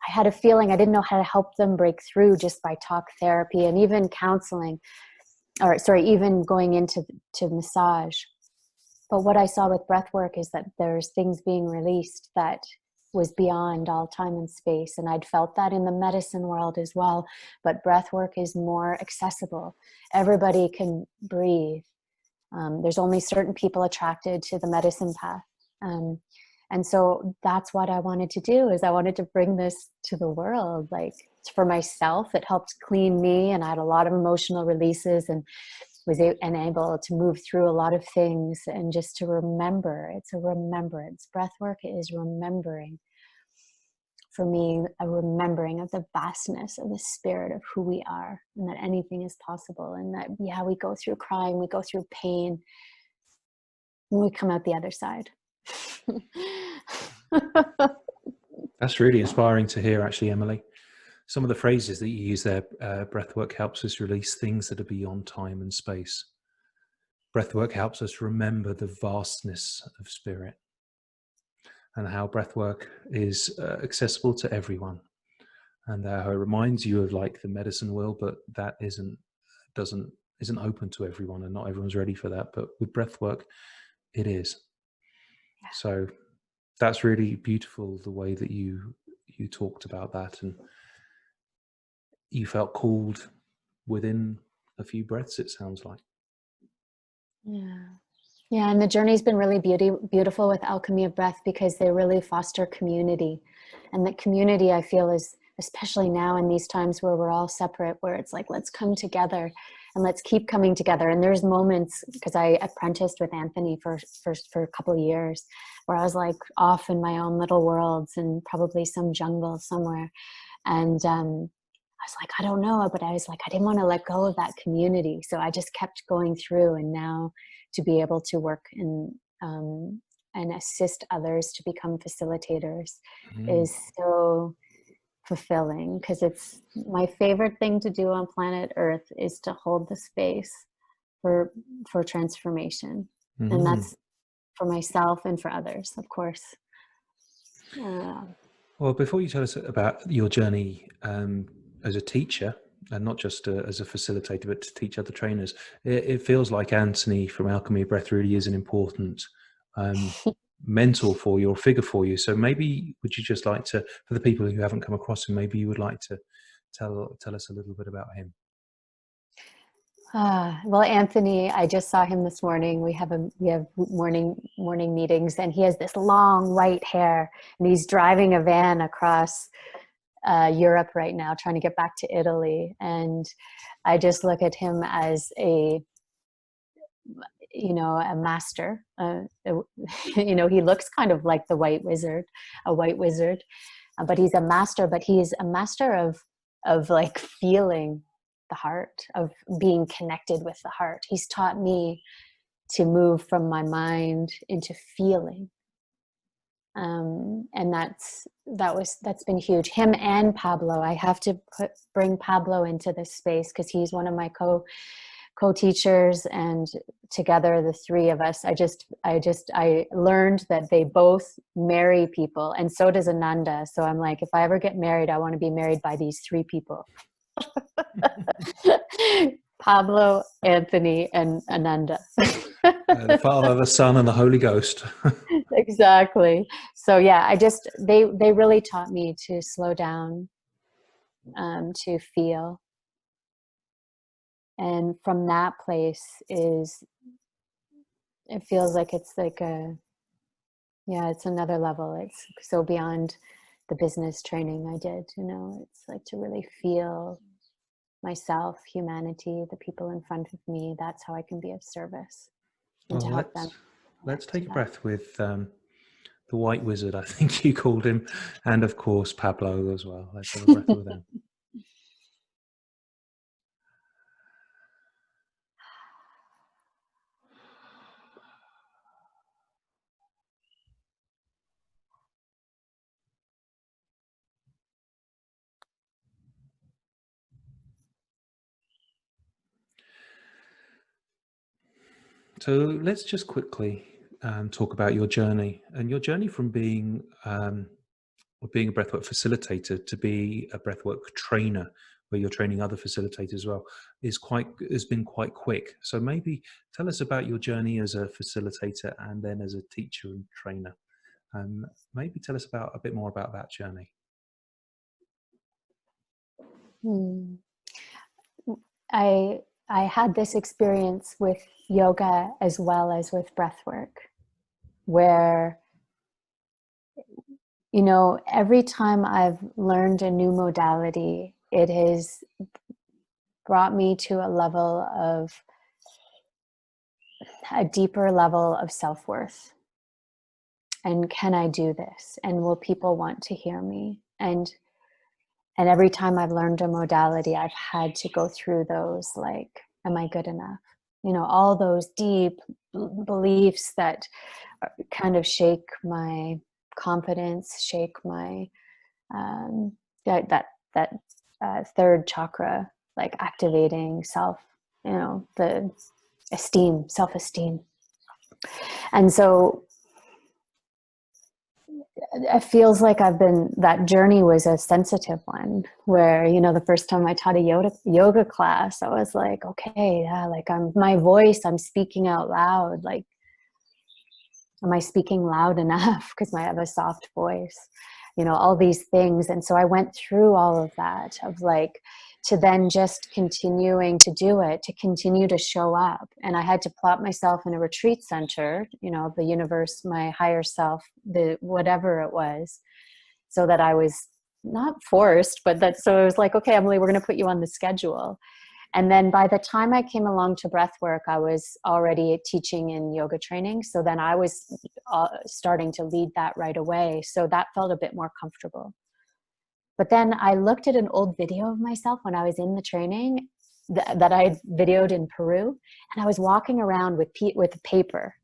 had a feeling I didn't know how to help them break through just by talk therapy and even counseling, even going into massage. But what I saw with breathwork is that there's things being released that was beyond all time and space. And I'd felt that in the medicine world as well. But breathwork is more accessible. Everybody can breathe. There's only certain people attracted to the medicine path. And so that's what I wanted to do, is I wanted to bring this to the world. Like, for myself, it helped clean me, and I had a lot of emotional releases, and was able to move through a lot of things, and just to remember. It's a remembrance. Breathwork is remembering. For me, a remembering of the vastness of the spirit of who we are, and that anything is possible, and that, yeah, we go through crying, we go through pain, and we come out the other side. That's really inspiring to hear, actually, Emily. Some of the phrases that you use there, breathwork helps us release things that are beyond time and space. Breathwork helps us remember the vastness of spirit and how breathwork is accessible to everyone. And how it reminds you of like the medicine wheel, but that isn't open to everyone, and not everyone's ready for that. But with breathwork, it is. Yeah. So that's really beautiful, the way that you talked about that, and you felt called within a few breaths, it sounds like. Yeah. Yeah, and the journey's been really beautiful with Alchemy of Breath, because they really foster community. And that community, I feel, is, especially now in these times where we're all separate, where it's like, let's come together and let's keep coming together. And there's moments, because I apprenticed with Anthony for a couple of years, where I was like off in my own little worlds and probably some jungle somewhere. And I was like, I don't know, but I was like, I didn't want to let go of that community. So I just kept going through, and now to be able to work and assist others to become facilitators is so fulfilling, because it's my favorite thing to do on planet Earth, is to hold the space for transformation. And that's for myself and for others, of course. Well, before you tell us about your journey as a teacher, and not just as a facilitator, but to teach other trainers, it feels like Anthony from Alchemy of Breath really is an important mentor for you, or figure for you. So maybe would you just like to, for the people who haven't come across him, maybe you would like to tell us a little bit about him. Well, Anthony, I just saw him this morning. We have morning meetings, and he has this long white hair, and he's driving a van across Europe right now, trying to get back to Italy. And I just look at him as a master. He looks kind of like a white wizard, but he's a master. But he's a master of like feeling the heart, of being connected with the heart. He's taught me to move from my mind into feeling. And that's been huge. Him and Pablo. I have to bring Pablo into this space, because he's one of my co-teachers, and together the three of us, I learned that they both marry people, and so does Ananda. So I'm like, if I ever get married, I want to be married by these three people. Pablo, Anthony, and Ananda. The Father, the Son, and the Holy Ghost. Exactly. So yeah, they really taught me to slow down, to feel. And from that place it feels like it's like it's another level. It's so beyond the business training I did, it's like to really feel myself, humanity, the people in front of me. That's how I can be of service, and to help them. Let's take a breath with the White Wizard, I think you called him, and of course Pablo as well. Let's have a breath with them. So let's just quickly talk about your journey, and your journey from being a breathwork facilitator to be a breathwork trainer, where you're training other facilitators as well, has been quite quick. So maybe tell us about your journey as a facilitator and then as a teacher and trainer. Maybe tell us a bit more about that journey. I had this experience with yoga as well as with breathwork, where every time I've learned a new modality, it has brought me to a deeper level of self-worth. And can I do this? And will people want to hear me? And every time I've learned a modality, I've had to go through those, like, am I good enough? All those deep beliefs that kind of shake my confidence, shake my That third chakra, like activating self, the self-esteem. And so it feels like that journey was a sensitive one where, the first time I taught a yoga class, I was like, okay, yeah, like my voice, I'm speaking out loud. Like, am I speaking loud enough? Because I have a soft voice, all these things. And so I went through all of that of like, to then just continuing to do it, to continue to show up. And I had to plot myself in a retreat center, the universe, my higher self, whatever it was, so that I was not forced, so it was like, okay, Emily, we're going to put you on the schedule. And then by the time I came along to breathwork, I was already teaching in yoga training. So then I was starting to lead that right away. So that felt a bit more comfortable. But then I looked at an old video of myself when I was in the training that I videoed in Peru. And I was walking around with paper.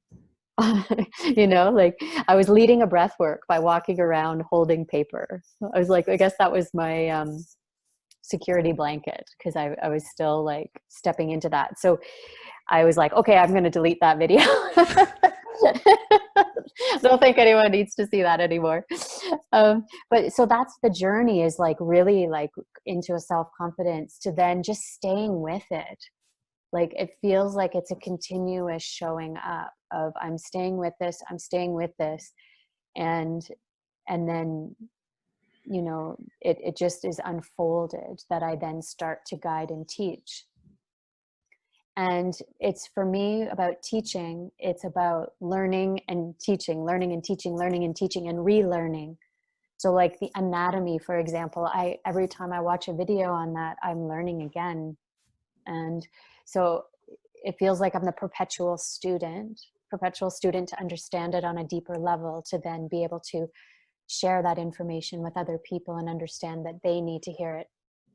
Like I was leading a breathwork by walking around holding paper. I was like, I guess that was my security blanket, because I was still like stepping into that. So I was like, okay, I'm going to delete that video. Don't think anyone needs to see that anymore. But so that's the journey, is like really like into a self-confidence, to then just staying with it. Like it feels like it's a continuous showing up of I'm staying with this, and then it just is unfolded that I then start to guide and teach. And it's, for me, about teaching. It's about learning and teaching, learning and teaching, learning and teaching, and relearning. So like the anatomy, for example, every time I watch a video on that, I'm learning again. And so it feels like I'm the perpetual student to understand it on a deeper level, to then be able to share that information with other people and understand that they need to hear it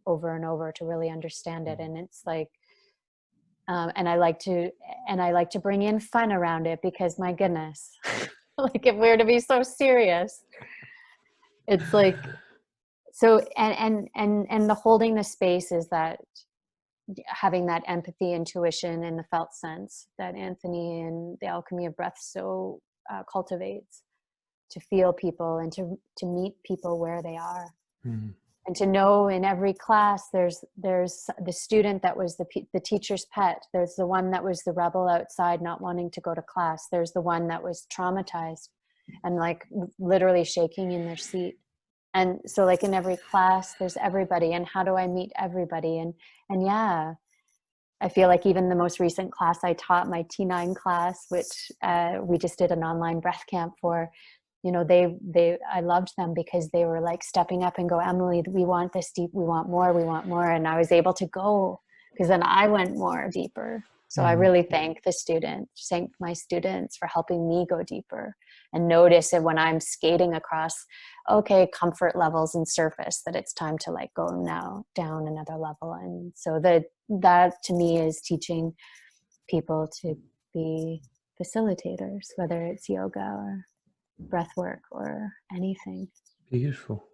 over and over to really understand it. And it's like, and I like to bring in fun around it, because my goodness, like if we were to be so serious, it's like, so, and the holding the space is that having that empathy, intuition, and the felt sense that Anthony and the Alchemy of Breath so cultivates, to feel people and to meet people where they are. Mm. And to know in every class there's the student that was the teacher's pet, there's the one that was the rebel outside not wanting to go to class, there's the one that was traumatized and like literally shaking in their seat. And so like in every class there's everybody, and how do I meet everybody? And yeah, I feel like even the most recent class I taught, my T9 class, which we just did an online breath camp for, I loved them because they were like stepping up and go, Emily, we want this deep, we want more. And I was able to go, because then I went more deeper. So I really thank my students for helping me go deeper and notice it when I'm skating across, okay, comfort levels and surface, that it's time to like go now down another level. And so that to me is teaching people to be facilitators, whether it's yoga or breath work or anything. Beautiful.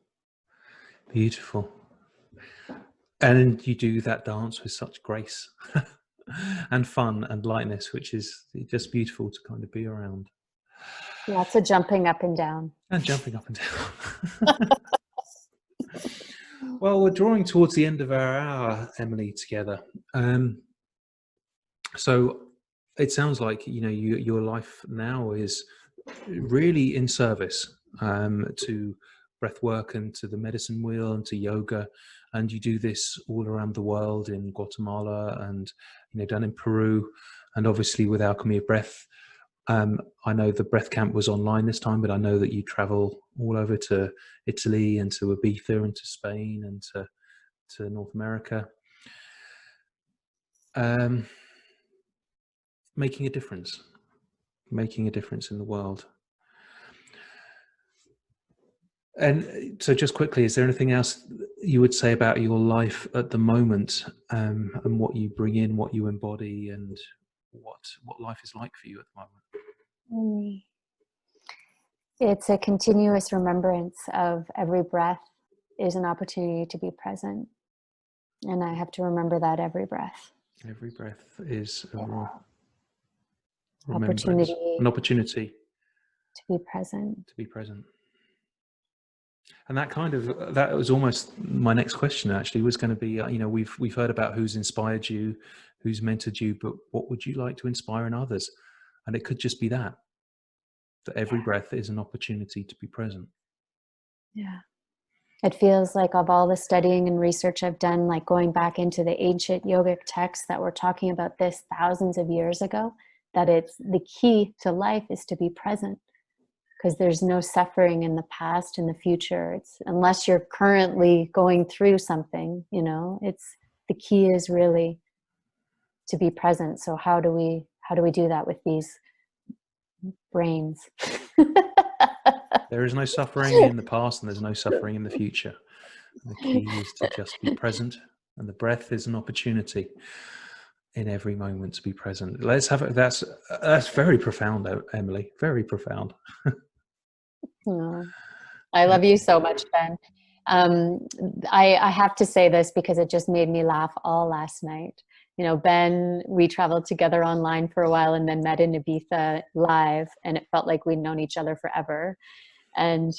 And you do that dance with such grace and fun and lightness, which is just beautiful to kind of be around. Lots of jumping up and down. And jumping up and down. Well, we're drawing towards the end of our hour, Emily, together. So it sounds like, your life now is really in service to breath work and to the medicine wheel and to yoga. And you do this all around the world, in Guatemala and, down in Peru, and obviously with Alchemy of Breath. I know the breath camp was online this time, but I know that you travel all over to Italy and to Ibiza and to Spain and to North America. Making a difference in the world. And so just quickly, is there anything else you would say about your life at the moment, and what you bring in, what you embody, and what life is like for you at the moment? It's a continuous remembrance of every breath is an opportunity to be present. And I have to remember that every breath. Every breath is a remembrance, Opportunity an opportunity to be present. to be present. And that was almost my next question. Actually, was going to be, we've heard about who's inspired you, who's mentored you, but what would you like to inspire in others? And it could just be that every breath is an opportunity to be present. Yeah. It feels like, of all the studying and research I've done, like going back into the ancient yogic texts that were talking about this thousands of years ago, that it's the key to life is to be present, because there's no suffering in the past and the future. It's unless you're currently going through something, it's the key is really to be present. So how do we do that with these brains? There is no suffering in the past and there's no suffering in the future. The key is to just be present, and the breath is an opportunity in every moment to be present. Let's have it. That's very profound, Emily. Very profound. Oh, I love you so much, Ben. I have to say this because it just made me laugh all last night. Ben, we traveled together online for a while and then met in Ibiza live, and it felt like we'd known each other forever. And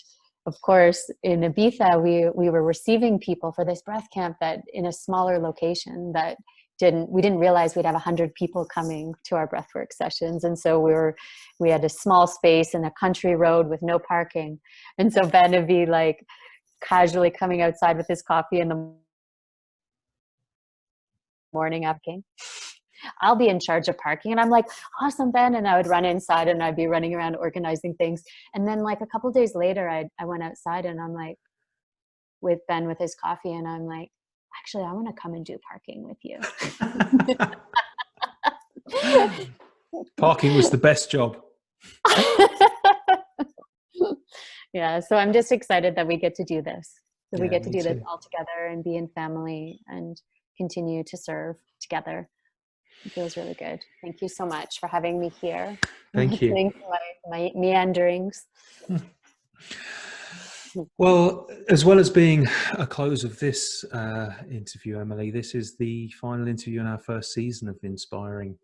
of course, in Ibiza, we were receiving people for this breath camp that in a smaller location that we didn't realize we'd have 100 people coming to our breathwork sessions. And so we had a small space in a country road with no parking. And so Ben would be like casually coming outside with his coffee in the morning after. I'll be in charge of parking. And I'm like, awesome, Ben. And I would run inside and I'd be running around organizing things. And then like a couple of days later, I went outside and I'm like, with Ben with his coffee, and I'm like, actually, I want to come and do parking with you. Parking was the best job. Yeah, so I'm just excited that we get to do this. That we get to do this too. all together and be in family and continue to serve together. It feels really good. Thank you so much for having me here. Thank you. Listening to my meanderings. Well, as well as being a close of this interview, Emily, this is the final interview in our first season of Inspiring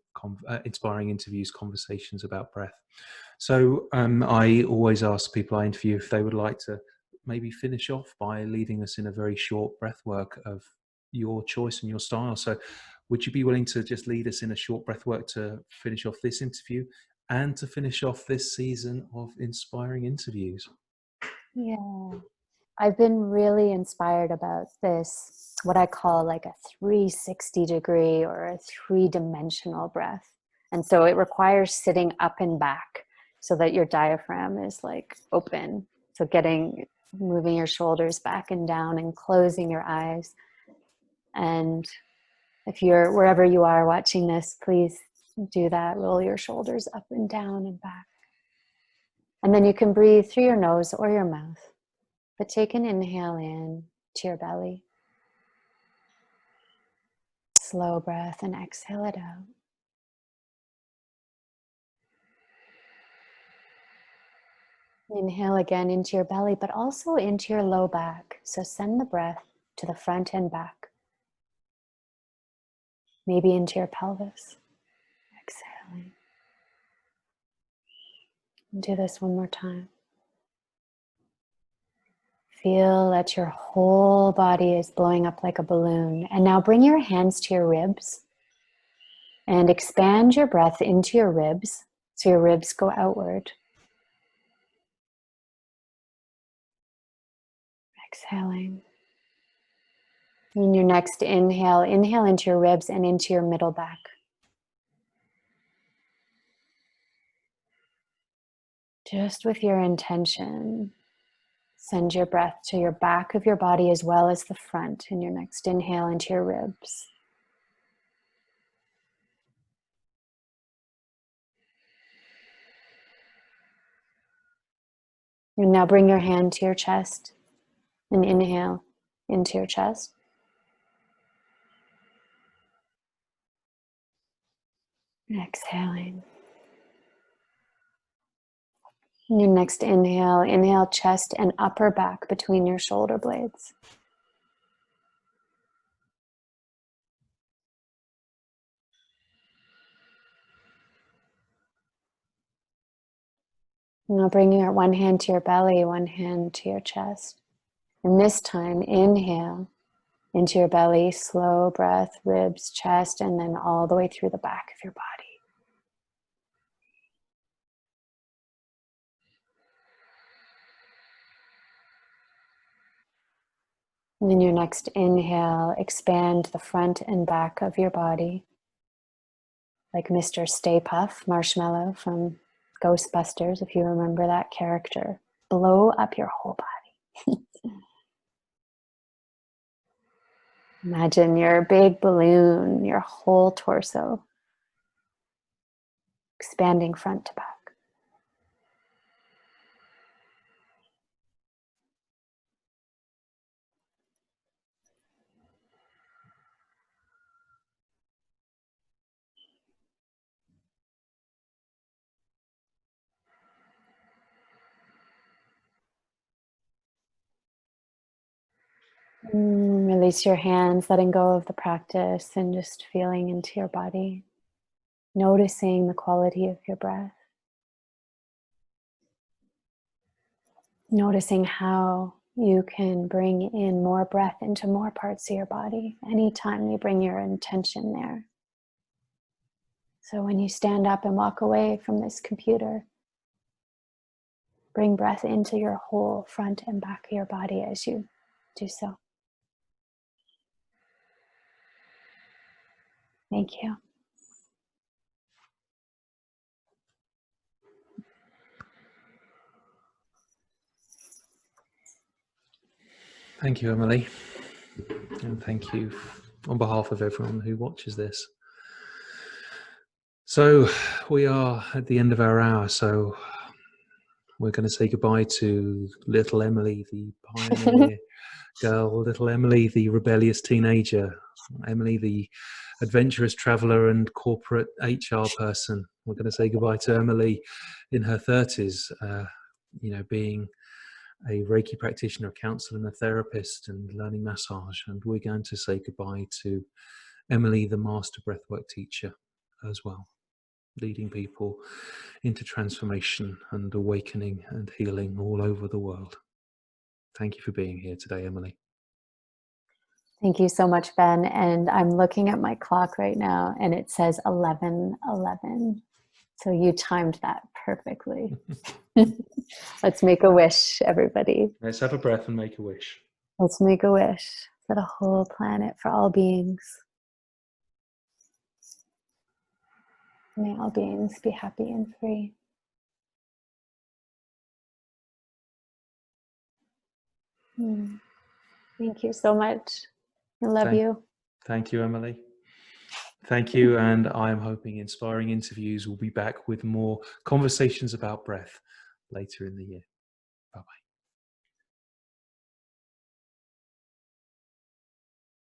Interviews, Conversations about Breath. So I always ask people I interview if they would like to maybe finish off by leading us in a very short breath work of your choice and your style. So would you be willing to just lead us in a short breath work to finish off this interview and to finish off this season of Inspiring Interviews? Yeah, I've been really inspired about this, what I call like a 360-degree or a three-dimensional breath. And so it requires sitting up and back so that your diaphragm is like open. So moving your shoulders back and down and closing your eyes. And if you're wherever you are watching this, please do that. Roll your shoulders up and down and back. And then you can breathe through your nose or your mouth. But take an inhale in to your belly. Slow breath and exhale it out. Inhale again into your belly, but also into your low back. So send the breath to the front and back. Maybe into your pelvis. Exhaling. And do this one more time. Feel that your whole body is blowing up like a balloon. And now bring your hands to your ribs and expand your breath into your ribs so your ribs go outward. Exhaling. In your next inhale into your ribs and into your middle back. Just with your intention, send your breath to your back of your body as well as the front in your next inhale into your ribs. And now bring your hand to your chest and inhale into your chest. Exhaling. Your next inhale, inhale chest and upper back between your shoulder blades. Now bring your one hand to your belly, one hand to your chest. And this time, inhale into your belly, slow breath, ribs, chest, and then all the way through the back of your body. And then your next inhale, expand the front and back of your body. Like Mr. Stay Puft Marshmallow from Ghostbusters, if you remember that character. Blow up your whole body. Imagine your big balloon, your whole torso, expanding front to back. Release your hands, letting go of the practice and just feeling into your body, noticing the quality of your breath, noticing how you can bring in more breath into more parts of your body anytime you bring your intention there. So when you stand up and walk away from this computer, bring breath into your whole front and back of your body as you do so. Thank you. Thank you, Emily. And thank you on behalf of everyone who watches this. So we are at the end of our hour, so we're going to say goodbye to little Emily, the pioneer girl, little Emily, the rebellious teenager, Emily, the adventurous traveler and corporate HR person. We're going to say goodbye to Emily in her 30s, being a Reiki practitioner, a counselor and a therapist and learning massage. And we're going to say goodbye to Emily, the master breathwork teacher as well, leading people into transformation and awakening and healing all over the world. Thank you for being here today, Emily. Thank you so much, Ben. And I'm looking at my clock right now and it says 11:11. So you timed that perfectly. Let's make a wish, everybody. Let's have a breath and make a wish. Let's make a wish for the whole planet, for all beings. May all beings be happy and free. Thank you so much. I love you. Thank you, Emily. Thank you. And I'm hoping Inspiring Interviews will be back with more conversations about breath later in the year. Bye-bye.